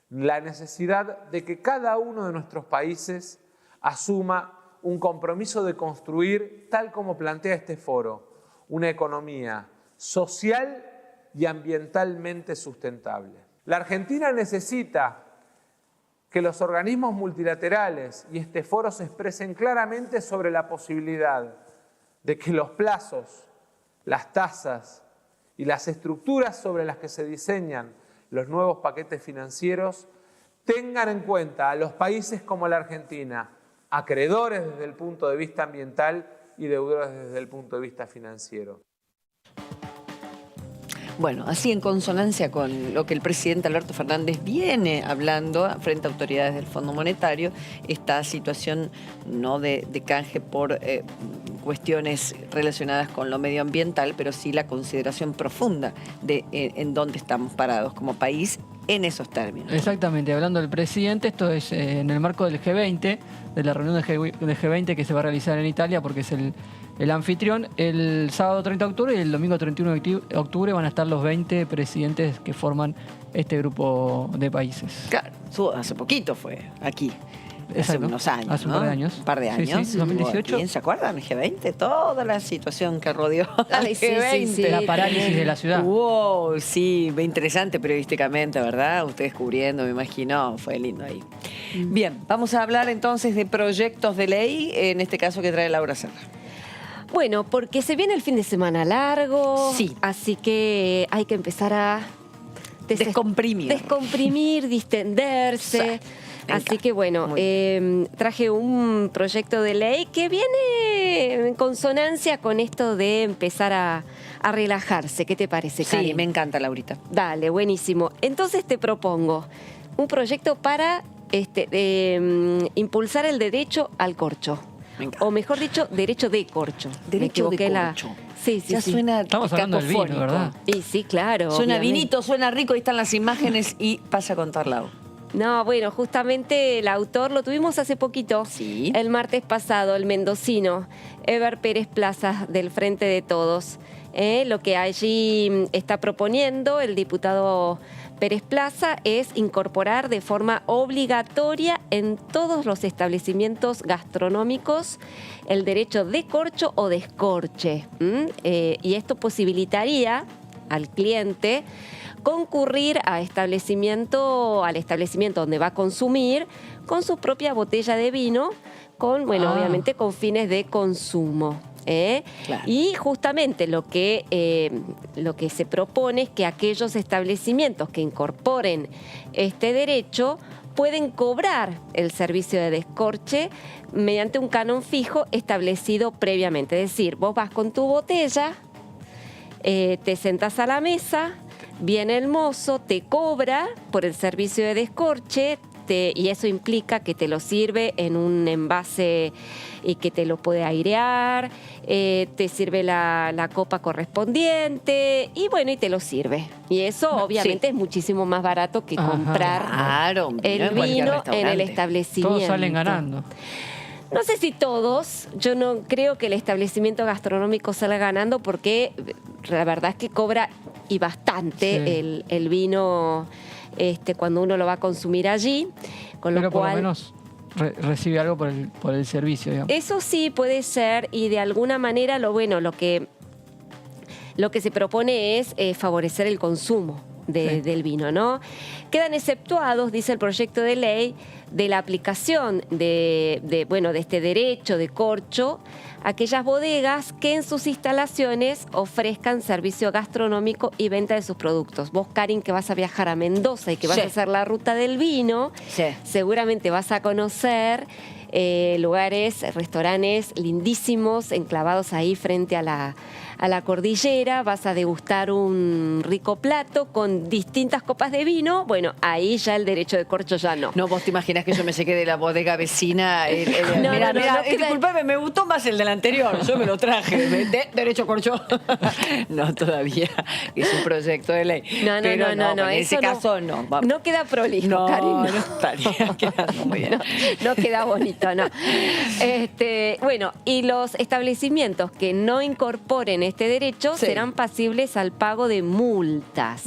la necesidad de que cada uno de nuestros países asuma un compromiso de construir, tal como plantea este foro, una economía social y ambientalmente sustentable. La Argentina necesita que los organismos multilaterales y este foro se expresen claramente sobre la posibilidad de que los plazos, las tasas y las estructuras sobre las que se diseñan los nuevos paquetes financieros tengan en cuenta a los países como la Argentina, acreedores desde el punto de vista ambiental y deudores desde el punto de vista financiero. Bueno, así en consonancia con lo que el presidente Alberto Fernández viene hablando frente a autoridades del Fondo Monetario, esta situación no de canje por cuestiones relacionadas con lo medioambiental, pero sí la consideración profunda de en dónde estamos parados como país en esos términos. Exactamente, hablando del presidente, esto es en el marco del G20, de la reunión del G20 que se va a realizar en Italia, porque es el anfitrión. El sábado 30 de octubre y el domingo 31 de octubre van a estar los 20 presidentes que forman este grupo de países. Claro, hace poquito fue aquí. Hace unos años, hace un par de años. Un par de años. Sí, 2018. ¿Quién se acuerda del G20? Toda la situación que rodeó al G20. Sí. La parálisis de la ciudad. Wow, sí, interesante periodísticamente, ¿verdad? Ustedes cubriendo, me imagino, fue lindo ahí. Bien, vamos a hablar entonces de proyectos de ley, en este caso que trae Laura Serra. Bueno, porque se viene el fin de semana largo, sí, así que hay que empezar a descomprimir, distenderse. Así que bueno, traje un proyecto de ley que viene en consonancia con esto de empezar a relajarse. ¿Qué te parece, Karin? Sí, me encanta, Laurita. Dale, buenísimo. Entonces te propongo un proyecto para impulsar el derecho al corcho. O mejor dicho, derecho de corcho. Derecho de corcho. Sí. Suena. Estamos hablando del vino, ¿verdad? Y sí, claro. Suena obviamente. vinito, suena rico, ahí están las imágenes y pasa a contar, Lau. No, bueno, justamente el autor lo tuvimos hace poquito, sí, el martes pasado, el mendocino, Eber Pérez Plaza, del Frente de Todos. Lo que allí está proponiendo el diputado Pérez Plaza es incorporar de forma obligatoria en todos los establecimientos gastronómicos el derecho de corcho o descorche. Y esto posibilitaría al cliente concurrir al establecimiento donde va a consumir con su propia botella de vino, obviamente con fines de consumo. Claro. Y justamente lo que se propone es que aquellos establecimientos que incorporen este derecho pueden cobrar el servicio de descorche mediante un canon fijo establecido previamente. Es decir, vos vas con tu botella, te sentás a la mesa, viene el mozo, te cobra por el servicio de descorche y eso implica que te lo sirve en un envase y que te lo puede airear, te sirve la copa correspondiente y te lo sirve. Y eso obviamente es muchísimo más barato que comprar el vino en el establecimiento. Todos salen ganando. No sé si todos, yo no creo que el establecimiento gastronómico salga ganando porque la verdad es que cobra y bastante el vino cuando uno lo va a consumir allí. Pero por lo menos recibe algo por el servicio, digamos. Eso sí puede ser, y de alguna manera lo que se propone es favorecer el consumo del vino, ¿no? Quedan exceptuados, dice el proyecto de ley, de la aplicación de este derecho de corcho aquellas bodegas que en sus instalaciones ofrezcan servicio gastronómico y venta de sus productos. Vos, Karin, que vas a viajar a Mendoza y que vas a hacer la ruta del vino, seguramente vas a conocer lugares, restaurantes lindísimos, enclavados ahí frente a la cordillera. Vas a degustar un rico plato con distintas copas de vino. Bueno, ahí ya el derecho de corcho ya no. No, vos te imaginas que yo me saqué de la bodega vecina. No, disculpame, me gustó más el del anterior. Yo me lo traje. Derecho corcho. No, todavía. Es un proyecto de ley. No. En ese caso, no. No queda prolijo, Karin. No estaría quedando muy bien. No queda bonito, no. Y los establecimientos que no incorporen este derecho serán pasibles al pago de multas.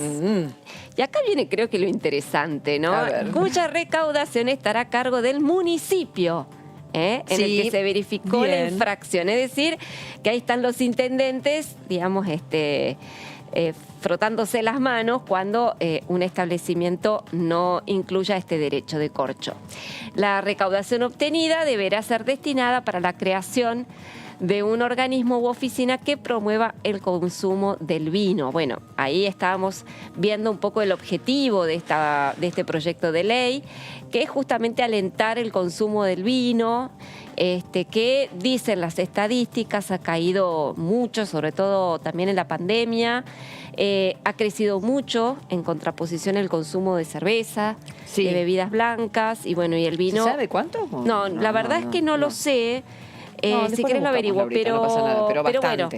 Y acá viene, creo que lo interesante, ¿no? Cuya recaudación estará a cargo del municipio, en el que se verificó la infracción. Es decir, que ahí están los intendentes, digamos, frotándose las manos cuando un establecimiento no incluya este derecho de corcho. La recaudación obtenida deberá ser destinada para la creación de un organismo u oficina que promueva el consumo del vino. Bueno, ahí estábamos viendo un poco el objetivo de este proyecto de ley, que es justamente alentar el consumo del vino, que dicen las estadísticas ha caído mucho, sobre todo también en la pandemia. Ha crecido mucho en contraposición el consumo de cerveza, de bebidas blancas y bueno, y el vino. ¿Se sabe cuánto? No, la verdad es que no lo sé. Si querés lo averiguo, pero, no pasa nada, pero bueno,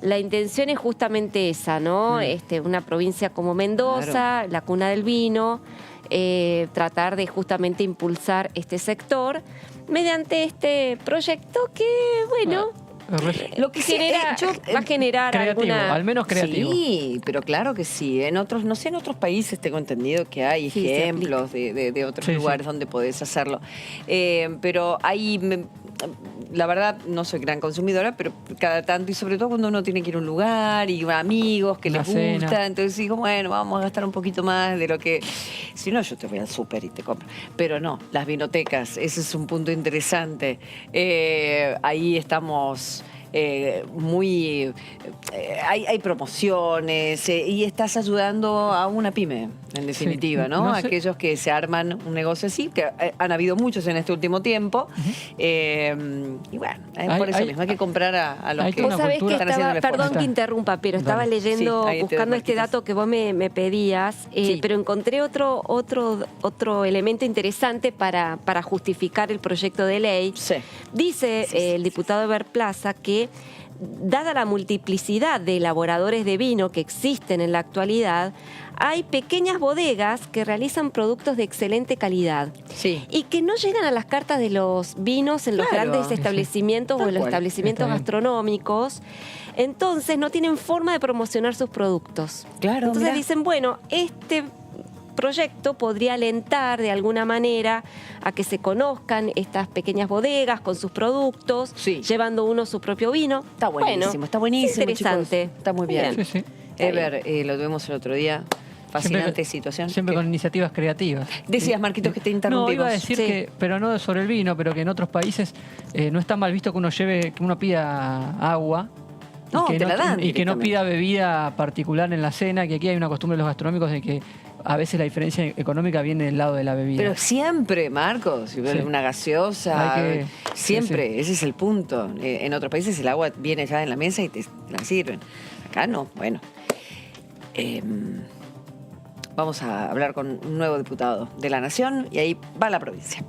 la intención es justamente esa, ¿no? Una provincia como Mendoza, la cuna del vino, tratar de justamente impulsar este sector mediante este proyecto que, bueno, lo que genera, va a generar creativo, alguna... al menos creativo. Sí, pero claro que sí. En otros, no sé, en otros países tengo entendido que hay ejemplos de otros lugares donde podés hacerlo. Pero hay... La verdad, no soy gran consumidora, pero cada tanto, y sobre todo cuando uno tiene que ir a un lugar y amigos que les gusta, entonces digo, bueno, vamos a gastar un poquito más de lo que... Si no, yo te voy al súper y te compro. Pero no, las vinotecas, ese es un punto interesante. Ahí estamos... hay promociones y estás ayudando a una pyme, en definitiva, ¿no? No sé. Aquellos que se arman un negocio así, que han habido muchos en este último tiempo. Y bueno, por eso mismo hay que comprar a los que vos sabés que están haciendo el esfuerzo. perdón que interrumpa, pero estaba leyendo, buscando este dato que vos me pedías, pero encontré otro elemento interesante para justificar el proyecto de ley. Dice el diputado Eber Plaza que dada la multiplicidad de elaboradores de vino que existen en la actualidad, hay pequeñas bodegas que realizan productos de excelente calidad y que no llegan a las cartas de los vinos en los grandes establecimientos o en los establecimientos gastronómicos. Entonces no tienen forma de promocionar sus productos. Entonces dicen, bueno, este proyecto podría alentar de alguna manera a que se conozcan estas pequeñas bodegas con sus productos, llevando uno su propio vino. Está buenísimo, está buenísimo, interesante. Chicos. Está muy bien. Eber, lo tuvimos el otro día. Fascinante situación. Siempre con iniciativas creativas. Decías, Marquitos, que te interrumpimos. No, iba a decir que, pero no sobre el vino, pero que en otros países no está mal visto que uno pida agua. Y que no pida bebida particular en la cena, que aquí hay una costumbre de los gastronómicos de que a veces la diferencia económica viene del lado de la bebida. Pero siempre, Marcos, si una gaseosa, siempre, ese es el punto. En otros países el agua viene ya en la mesa y te la sirven. Acá no, bueno. Vamos a hablar con un nuevo diputado de la Nación y ahí va la provincia.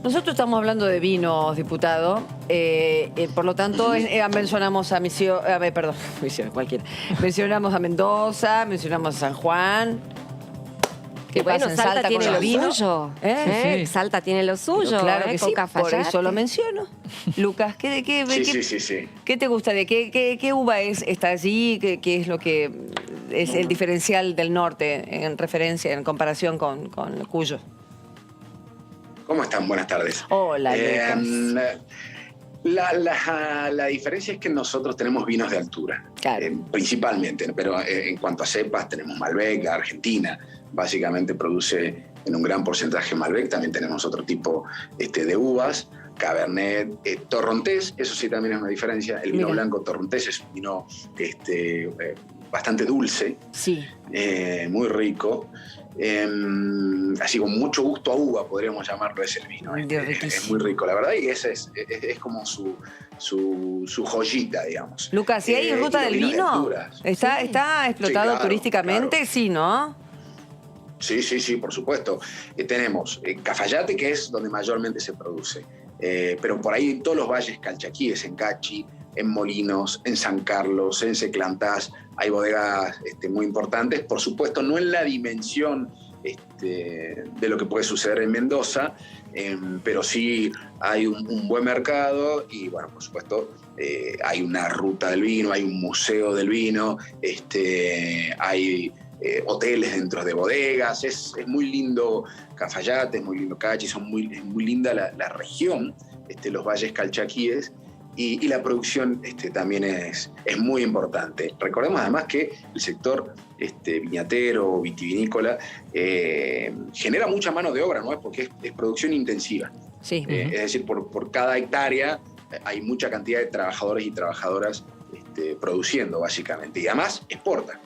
Nosotros estamos hablando de vinos, diputado. Por lo tanto, mencionamos a mencionamos a Mendoza, mencionamos a San Juan. Que bueno, Salta tiene lo suyo. Sí. Salta tiene lo suyo. Claro que con sí, Cafayate. por eso lo menciono. Lucas, ¿qué te gusta? ¿Qué uva está allí? ¿Qué es lo que es el diferencial del norte en referencia, en comparación con Cuyo? ¿Cómo están? Buenas tardes. Hola, Lucas. La diferencia es que nosotros tenemos vinos de altura, principalmente, pero en cuanto a cepas tenemos Malbec, la Argentina básicamente produce en un gran porcentaje Malbec, también tenemos otro tipo de uvas, Cabernet, Torrontés, eso sí también es una diferencia, el vino blanco Torrontés es un vino bastante dulce, muy rico. Así con mucho gusto a uva, podríamos llamarlo, es el vino. Es muy rico, la verdad, y ese es como su joyita, digamos. Lucas, ¿y hay ruta del vino? ¿Está explotado turísticamente? Claro. Sí, ¿no? Sí, por supuesto. Tenemos Cafayate, que es donde mayormente se produce. Pero por ahí en todos los valles calchaquíes, en Cachi, en Molinos, en San Carlos, en Seclantás, hay bodegas muy importantes. Por supuesto, no en la dimensión de lo que puede suceder en Mendoza, pero sí hay un buen mercado y, bueno, por supuesto, hay una ruta del vino, hay un museo del vino, hay hoteles dentro de bodegas, es muy lindo Cafayate, es muy lindo Cachi, es muy linda la región, los valles calchaquíes, y la producción también es muy importante. Recordemos además que el sector viñatero, vitivinícola, genera mucha mano de obra, ¿no? Porque es producción intensiva. Sí. Es decir, por cada hectárea hay mucha cantidad de trabajadores y trabajadoras produciendo, básicamente. Y además exporta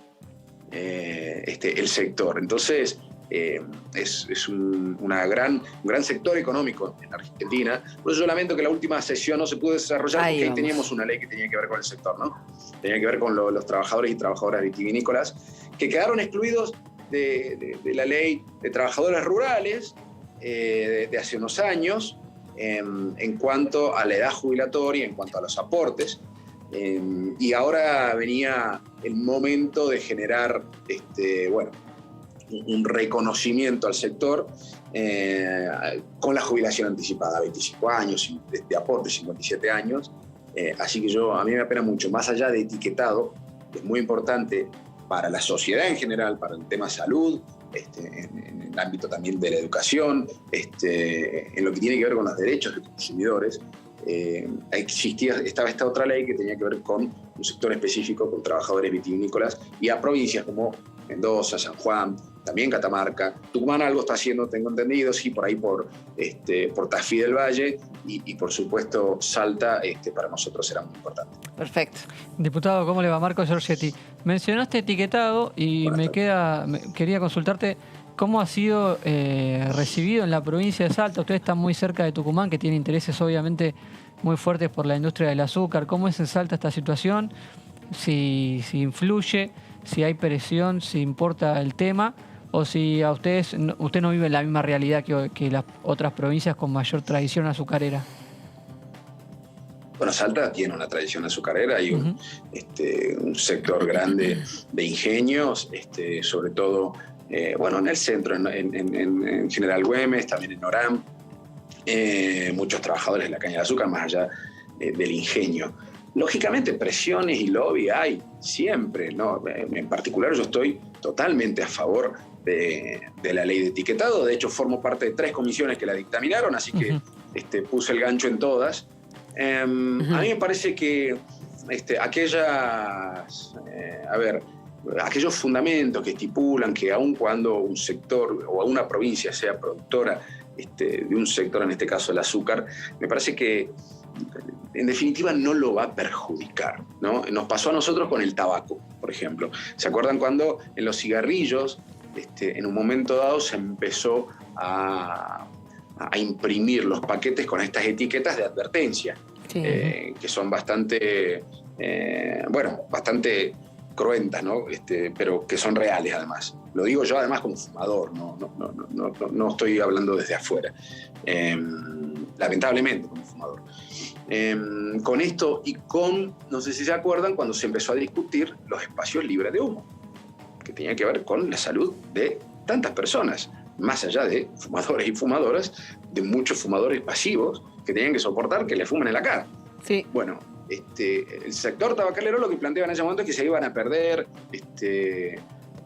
el sector. Entonces, es un gran sector económico en Argentina. Por eso yo lamento que la última sesión no se pudo desarrollar, porque ahí teníamos una ley que tenía que ver con el sector, ¿no? Tenía que ver con los trabajadores y trabajadoras vitivinícolas, que quedaron excluidos de la ley de trabajadores rurales de hace unos años, en cuanto a la edad jubilatoria, en cuanto a los aportes. Y ahora venía el momento de generar un reconocimiento al sector con la jubilación anticipada, 25 años de aporte, 57 años. Así que a mí me apena mucho, más allá de etiquetado, que es muy importante para la sociedad en general, para el tema salud, en el ámbito también de la educación, en lo que tiene que ver con los derechos de los consumidores. Estaba esta otra ley que tenía que ver con un sector específico, con trabajadores vitivinícolas, y a provincias como Mendoza, San Juan, también Catamarca. Tucumán algo está haciendo, tengo entendido, sí, por ahí por Tafí del Valle, y por supuesto Salta, para nosotros será muy importante. Perfecto. Diputado, ¿cómo le va? Marco Giorgetti. Mencionaste etiquetado y quería consultarte cómo ha sido recibido en la provincia de Salta. Ustedes están muy cerca de Tucumán, que tiene intereses obviamente muy fuertes por la industria del azúcar. ¿Cómo es en Salta esta situación? Si influye, si hay presión, si importa el tema, o si a usted no vive en la misma realidad que las otras provincias con mayor tradición azucarera. Bueno, Salta tiene una tradición azucarera y un sector grande de ingenios, sobre todo en el centro, en General Güemes, también en Orán, muchos trabajadores de la caña de azúcar, más allá del ingenio. Lógicamente, presiones y lobby hay siempre, ¿no? En particular, yo estoy totalmente a favor de la ley de etiquetado. De hecho, formo parte de 3 comisiones que la dictaminaron, así que puse el gancho en todas. A mí me parece que aquellos fundamentos que estipulan que aun cuando un sector o una provincia sea productora de un sector, en este caso el azúcar, me parece que en definitiva no lo va a perjudicar, ¿no? Nos pasó a nosotros con el tabaco, por ejemplo. ¿Se acuerdan cuando en los cigarrillos, en un momento dado, se empezó a imprimir los paquetes con estas etiquetas de advertencia, sí, que son bastante cruentas, ¿no? Pero que son reales además. Lo digo yo además como fumador, no estoy hablando desde afuera. Lamentablemente como fumador. Con esto y no sé si se acuerdan, cuando se empezó a discutir los espacios libres de humo, que tenía que ver con la salud de tantas personas, más allá de fumadores y fumadoras, de muchos fumadores pasivos que tenían que soportar que le fumen en la cara. Sí. Bueno, el sector tabacalero lo que planteaba en ese momento es que se iban a perder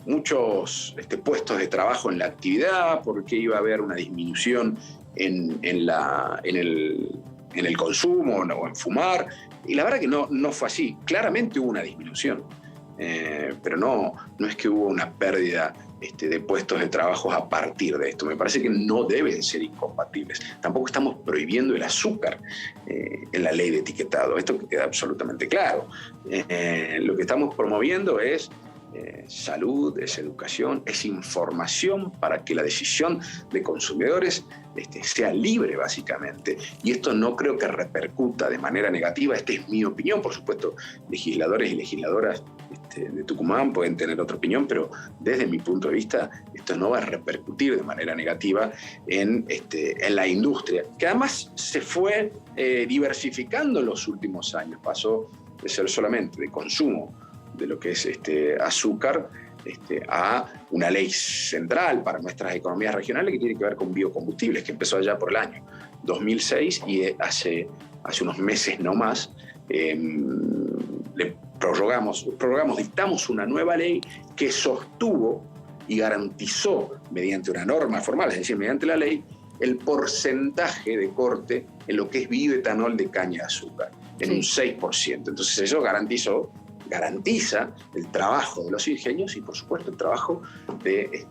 muchos puestos de trabajo en la actividad, porque iba a haber una disminución en el consumo o en fumar, y la verdad que no fue así. Claramente hubo una disminución, pero no es que hubo una pérdida de puestos de trabajo a partir de esto. Me parece que no deben ser incompatibles. Tampoco estamos prohibiendo el azúcar en la ley de etiquetado. Esto queda absolutamente claro. Lo que estamos promoviendo es salud, es educación, es información para que la decisión de consumidores sea libre, básicamente. Y esto no creo que repercuta de manera negativa. Esta es mi opinión. Por supuesto, legisladores y legisladoras de Tucumán pueden tener otra opinión, pero desde mi punto de vista esto no va a repercutir de manera negativa en la industria, que además se fue diversificando en los últimos años. Pasó de ser solamente de consumo de lo que es azúcar a una ley central para nuestras economías regionales que tiene que ver con biocombustibles, que empezó allá por el año 2006 y hace unos meses no más le dictamos una nueva ley que sostuvo y garantizó mediante una norma formal, es decir, mediante la ley, el porcentaje de corte en lo que es bioetanol de caña de azúcar, en un 6%. Entonces eso garantiza el trabajo de los ingenios y, por supuesto, el trabajo de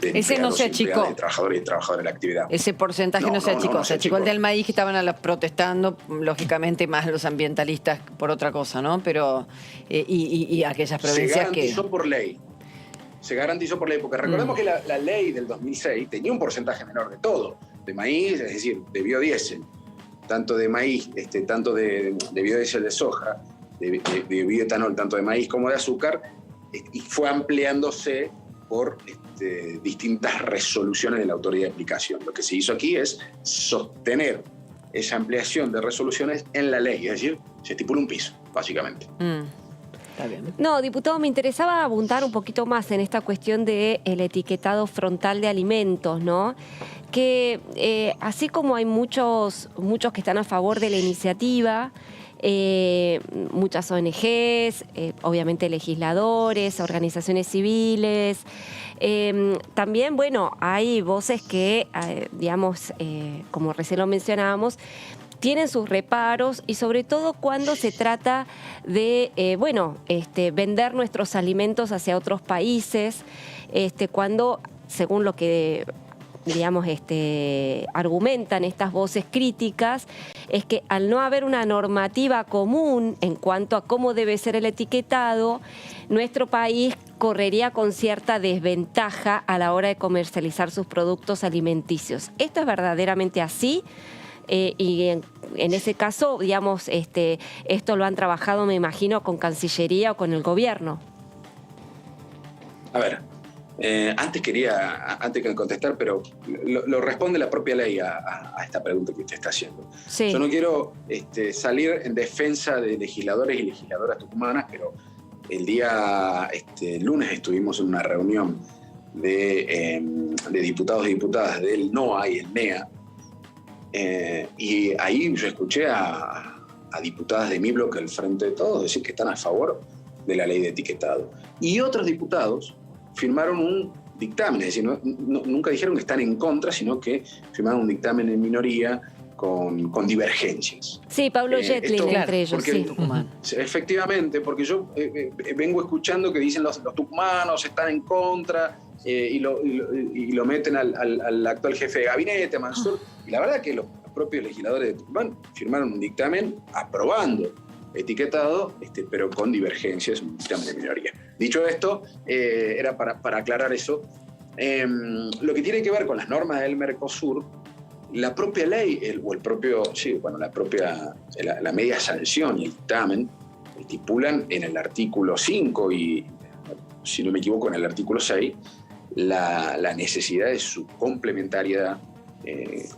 ese no se achicó. De trabajadores y trabajadoras de la actividad. Ese porcentaje no se achicó. Se achicó el del maíz, que estaban protestando, lógicamente, más los ambientalistas por otra cosa, ¿no? Pero, y aquellas provincias que... Se garantizó por ley, porque recordemos que la ley del 2006 tenía un porcentaje menor de todo, de maíz, es decir, de biodiesel, tanto de maíz, tanto de biodiesel de soja, de bioetanol, tanto de maíz como de azúcar, y fue ampliándose por distintas resoluciones de la autoridad de aplicación. Lo que se hizo aquí es sostener esa ampliación de resoluciones en la ley, es decir, se estipula un piso, básicamente. Está bien. No, diputado, me interesaba abundar un poquito más en esta cuestión del etiquetado frontal de alimentos, ¿no? Que así como hay muchos que están a favor de la iniciativa, muchas ONGs, obviamente legisladores, organizaciones civiles, también, bueno, hay voces que, digamos, como recién lo mencionábamos, tienen sus reparos y sobre todo cuando se trata de, vender nuestros alimentos hacia otros países, cuando, según lo que, digamos, argumentan estas voces críticas, es que al no haber una normativa común en cuanto a cómo debe ser el etiquetado, nuestro país correría con cierta desventaja a la hora de comercializar sus productos alimenticios. ¿Esto es verdaderamente así? Y en ese caso, digamos, esto lo han trabajado, me imagino, con Cancillería o con el gobierno. A ver, antes que contestar, pero lo responde la propia ley a esta pregunta que usted está haciendo. Sí. Yo no quiero salir en defensa de legisladores y legisladoras tucumanas, pero el día lunes estuvimos en una reunión de diputados y diputadas del NOA y el NEA, y ahí yo escuché a diputadas de mi bloque, el Frente de Todos, decir que están a favor de la ley de etiquetado. Y otros diputados firmaron un dictamen, es decir, nunca dijeron que están en contra, sino que firmaron un dictamen en minoría con divergencias. Sí, Pablo Yetling, entre ellos, sí. Efectivamente, porque yo vengo escuchando que dicen los tucumanos están en contra, y lo meten al actual jefe de gabinete, Mansur, y la verdad que los propios legisladores de Tucumán firmaron un dictamen aprobando etiquetado, pero con divergencias, un dictamen de minoría. Dicho esto, era para aclarar eso. Lo que tiene que ver con las normas del Mercosur, la propia ley, la media sanción y el dictamen estipulan en el artículo 5 y, si no me equivoco, en el artículo 6, la necesidad de su complementariedad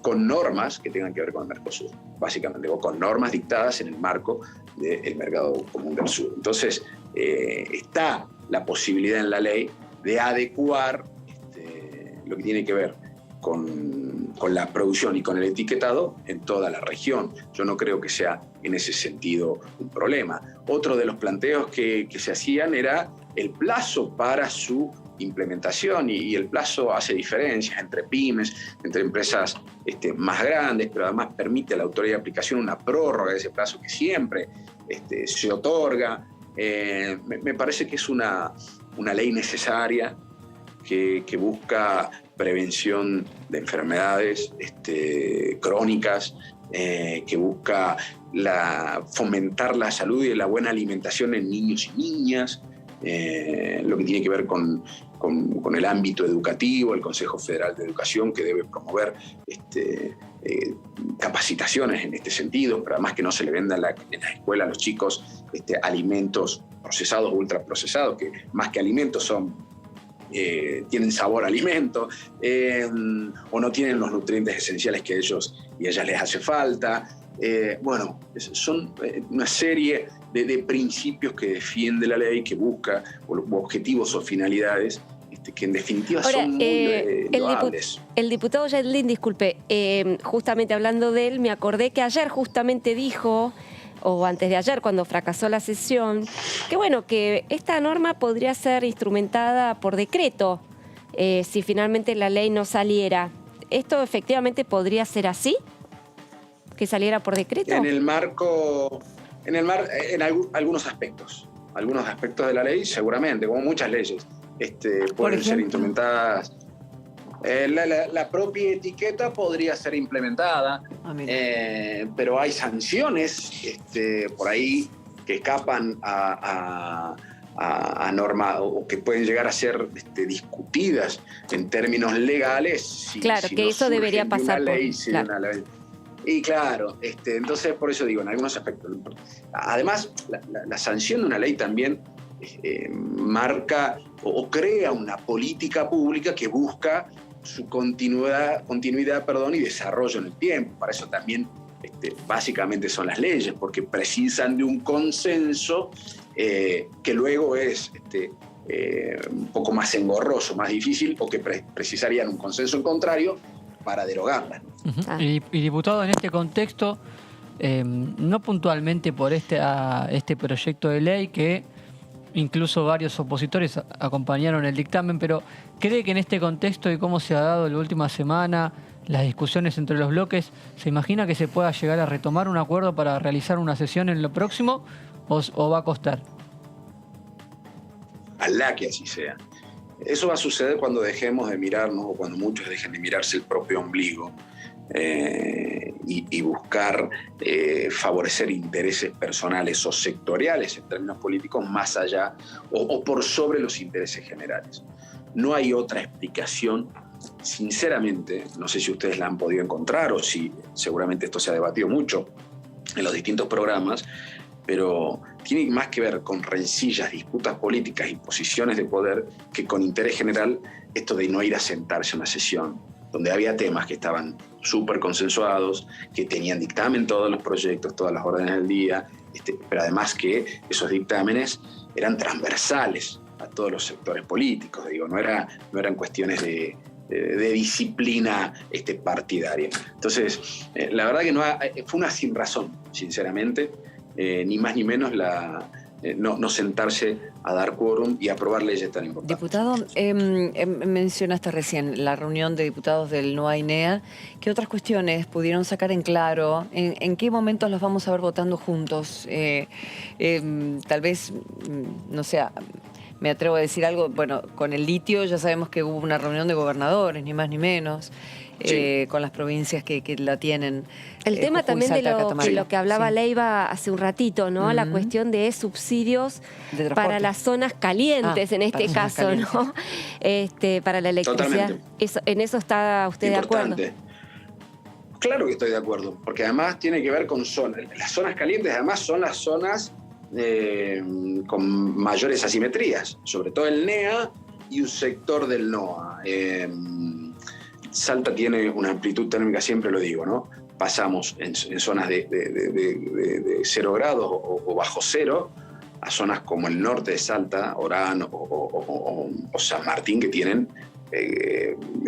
con normas que tengan que ver con el Mercosur, básicamente, o con normas dictadas en el marco del Mercado Común del Sur. Entonces, está la posibilidad en la ley de adecuar lo que tiene que ver con la producción y con el etiquetado en toda la región. Yo no creo que sea en ese sentido un problema. Otro de los planteos que se hacían era el plazo para su implementación, y el plazo hace diferencias entre pymes, entre empresas más grandes, pero además permite a la autoridad de aplicación una prórroga de ese plazo que siempre se otorga. Me parece que es una ley necesaria que busca prevención de enfermedades crónicas, que busca fomentar la salud y la buena alimentación en niños y niñas, lo que tiene que ver con el ámbito educativo, el Consejo Federal de Educación, que debe promover capacitaciones en este sentido, pero además que no se le venda en la escuela a los chicos alimentos procesados o ultraprocesados, que más que alimentos tienen sabor a alimento, o no tienen los nutrientes esenciales que a ellos y a ellas les hace falta. Son una serie de principios que defiende la ley, que busca objetivos o finalidades que en definitiva son muy loables. El diputado Yadlin, disculpe, justamente hablando de él, me acordé que ayer justamente dijo, o antes de ayer, cuando fracasó la sesión, que bueno, que esta norma podría ser instrumentada por decreto si finalmente la ley no saliera. ¿Esto efectivamente podría ser así? ¿Que saliera por decreto? Algunos aspectos de la ley, seguramente, como muchas leyes, pueden ser instrumentadas. La propia etiqueta podría ser implementada, pero hay sanciones por ahí que escapan a norma o que pueden llegar a ser discutidas en términos legales. Claro, que eso debería pasar por ley. Y claro, entonces por eso digo, en algunos aspectos. Además, la sanción de una ley también marca o crea una política pública que busca su continuidad y desarrollo en el tiempo. Para eso también básicamente son las leyes, porque precisan de un consenso que luego es un poco más engorroso, más difícil, o que precisarían un consenso en contrario para derogarla. Y diputado, en este contexto, no puntualmente por este proyecto de ley, que incluso varios opositores acompañaron el dictamen, pero ¿cree que en este contexto y cómo se ha dado la última semana las discusiones entre los bloques, se imagina que se pueda llegar a retomar un acuerdo para realizar una sesión en lo próximo o va a costar? Ojalá que así sea. Eso va a suceder cuando dejemos de mirarnos, o cuando muchos dejen de mirarse el propio ombligo y buscar favorecer intereses personales o sectoriales en términos políticos más allá o por sobre los intereses generales. No hay otra explicación, sinceramente, no sé si ustedes la han podido encontrar o si seguramente esto se ha debatido mucho en los distintos programas, pero tiene más que ver con rencillas, disputas políticas y posiciones de poder que con interés general, esto de no ir a sentarse a una sesión donde había temas que estaban súper consensuados, que tenían dictamen todos los proyectos, todas las órdenes del día, pero además que esos dictámenes eran transversales a todos los sectores políticos, digo, no eran cuestiones de disciplina partidaria. Entonces, la verdad que fue una sin razón, sinceramente, ni más ni menos no sentarse a dar quórum y aprobar leyes tan importantes. Diputado, mencionaste recién la reunión de diputados del NOA-INEA. ¿Qué otras cuestiones pudieron sacar en claro? ¿En qué momentos los vamos a ver votando juntos? Tal vez, no sé, me atrevo a decir algo. Bueno, con el litio ya sabemos que hubo una reunión de gobernadores, ni más ni menos. Sí. Con las provincias que la tienen. El tema Jujuy, también Salta, de lo que hablaba Leiva hace un ratito, ¿no? La cuestión de subsidios para las zonas calientes, en este caso, ¿no? Para la electricidad. ¿En eso está usted importante. De acuerdo? Claro que estoy de acuerdo, porque además tiene que ver con zonas. Las zonas calientes además son las zonas con mayores asimetrías, sobre todo el NEA y un sector del NOA. Salta tiene una amplitud térmica, siempre lo digo, ¿no? Pasamos en zonas de 0 grados o bajo cero a zonas como el norte de Salta, Orán o San Martín, que tienen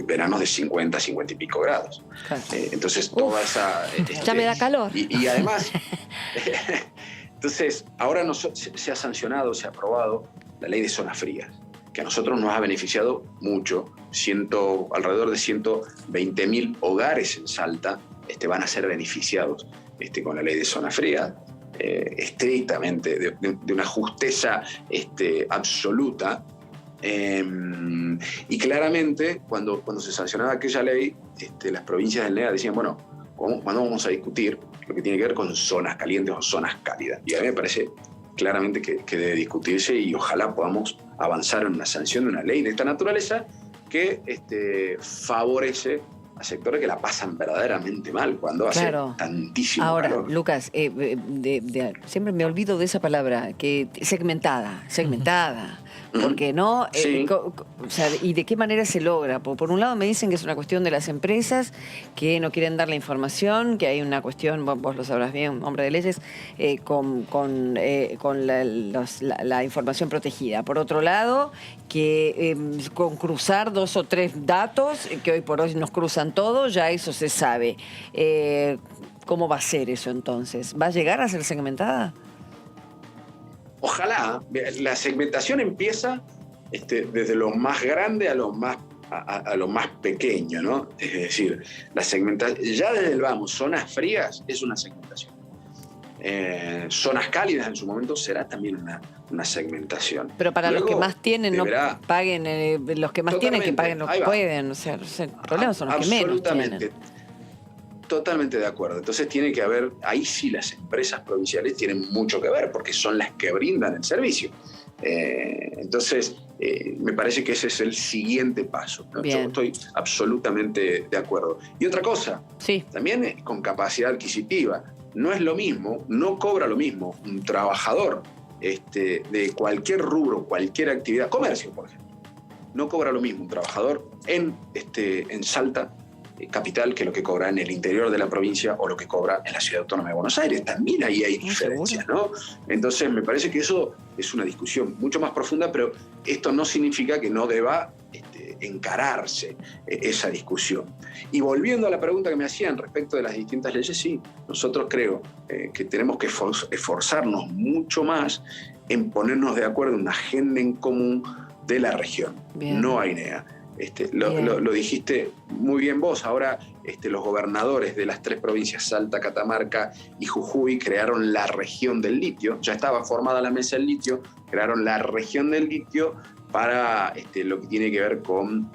veranos de 50 y pico grados. Entonces, toda esa... ya me da calor. Y además, entonces, ahora se ha sancionado, se ha aprobado la ley de zonas frías, que a nosotros nos ha beneficiado mucho. Alrededor de 120.000 hogares en Salta van a ser beneficiados con la ley de zona fría, estrictamente, de una justeza absoluta. Y claramente, cuando se sancionaba aquella ley, las provincias del NEA decían, bueno, ¿cuándo vamos a discutir lo que tiene que ver con zonas calientes o zonas cálidas? Y a mí me parece claramente que debe discutirse, y ojalá podamos avanzar en una sanción de una ley de esta naturaleza que favorece a sectores que la pasan verdaderamente mal cuando hace tantísimo calor. Ahora, Lucas, siempre me olvido de esa palabra, que segmentada. porque no, Sí. o sea, ¿y de qué manera se logra? Por un lado me dicen que es una cuestión de las empresas que no quieren dar la información, que hay una cuestión, vos lo sabrás bien, hombre de leyes, con la información protegida. Por otro lado, que con cruzar 2 o 3 datos, que hoy por hoy nos cruzan todos, ya eso se sabe. ¿Cómo va a ser eso entonces? ¿Va a llegar a ser segmentada? Ojalá. La segmentación empieza desde lo más grande a lo más pequeño, ¿no? Es decir, la segmentación, ya desde el vamos, zonas frías es una segmentación. Zonas cálidas en su momento será también una segmentación. Pero para Luego, los que más tienen, no paguen, los que más tienen que paguen lo que pueden. O sea, el problema son los que menos tienen. Totalmente de acuerdo. Entonces tiene que haber, ahí sí las empresas provinciales tienen mucho que ver, porque son las que brindan el servicio. Entonces, me parece que ese es el siguiente paso, ¿no? Yo estoy absolutamente de acuerdo. Y otra cosa, también con capacidad adquisitiva. No es lo mismo, no cobra lo mismo un trabajador de cualquier rubro, cualquier actividad, comercio, por ejemplo. No cobra lo mismo un trabajador en Salta, capital, que lo que cobra en el interior de la provincia o lo que cobra en la Ciudad Autónoma de Buenos Aires. También ahí hay diferencias, ¿no? Entonces me parece que eso es una discusión mucho más profunda, pero esto no significa que no deba encararse esa discusión. Y volviendo a la pregunta que me hacían respecto de las distintas leyes, sí, nosotros creo que tenemos que esforzarnos mucho más en ponernos de acuerdo en una agenda en común de la región. Bien. No hay NEA. Lo dijiste muy bien vos. Ahora los gobernadores de las 3 provincias, Salta, Catamarca y Jujuy, crearon la región del litio. Ya estaba formada la mesa del litio, crearon la región del litio para lo que tiene que ver con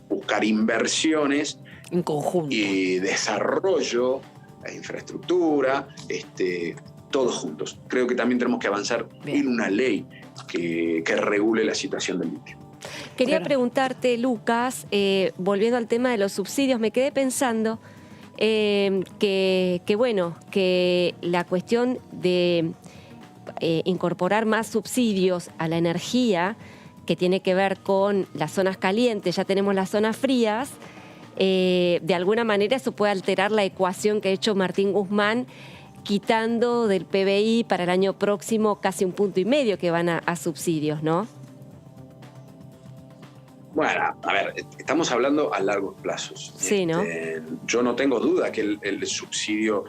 buscar inversiones en conjunto y desarrollo, la infraestructura, todos juntos. Creo que también tenemos que avanzar en una ley que regule la situación del litio. Quería preguntarte, Lucas, volviendo al tema de los subsidios, me quedé pensando que la cuestión de incorporar más subsidios a la energía, que tiene que ver con las zonas calientes, ya tenemos las zonas frías, de alguna manera eso puede alterar la ecuación que ha hecho Martín Guzmán, quitando del PBI para el año próximo casi 1,5 puntos que van a subsidios, ¿no? Bueno, a ver, estamos hablando a largos plazos. Sí, ¿no? Yo no tengo duda que el subsidio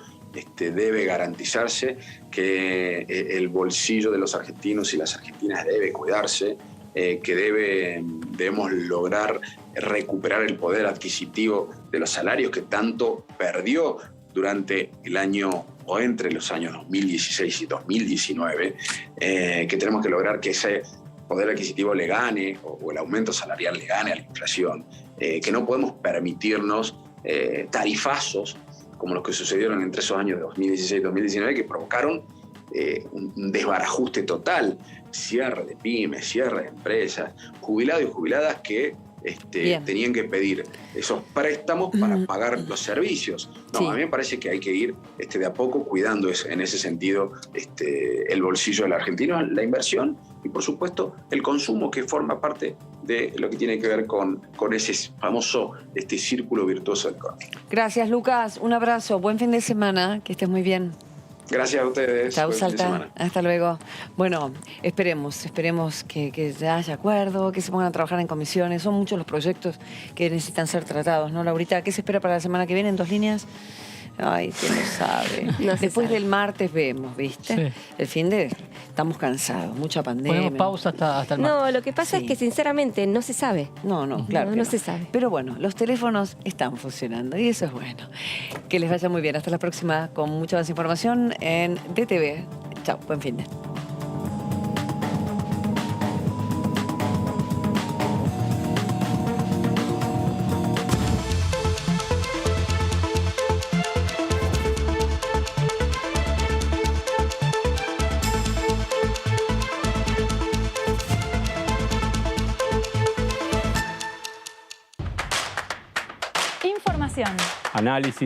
debe garantizarse, que el bolsillo de los argentinos y las argentinas debe cuidarse, que debemos lograr recuperar el poder adquisitivo de los salarios que tanto perdió durante el año o entre los años 2016 y 2019, que tenemos que lograr que ese poder adquisitivo le gane o el aumento salarial le gane a la inflación, que no podemos permitirnos tarifazos como los que sucedieron entre esos años de 2016 y 2019 que provocaron un desbarajuste total, cierre de pymes, cierre de empresas, jubilados y jubiladas que tenían que pedir esos préstamos para pagar los servicios. No, a mí me parece que hay que ir de a poco cuidando en ese sentido el bolsillo del argentino, la inversión y por supuesto el consumo, que forma parte de lo que tiene que ver con ese famoso círculo virtuoso del económico. Gracias, Lucas. Un abrazo. Buen fin de semana. Que estés muy bien. Gracias a ustedes. Chau, Salta. Hasta luego. Bueno, esperemos que ya haya acuerdo, que se pongan a trabajar en comisiones. Son muchos los proyectos que necesitan ser tratados, ¿no, Laurita? ¿Qué se espera para la semana que viene en 2 líneas? Ay, ¿quién lo sabe? Después del martes vemos, ¿viste? Sí. El fin de... Estamos cansados, mucha pandemia. Ponemos pausa hasta el martes. No, lo que pasa es que sinceramente no se sabe. No, claro. No se sabe. Pero bueno, los teléfonos están funcionando y eso es bueno. Que les vaya muy bien. Hasta la próxima con mucha más información en DTV. Chao, buen fin de... Información. Análisis.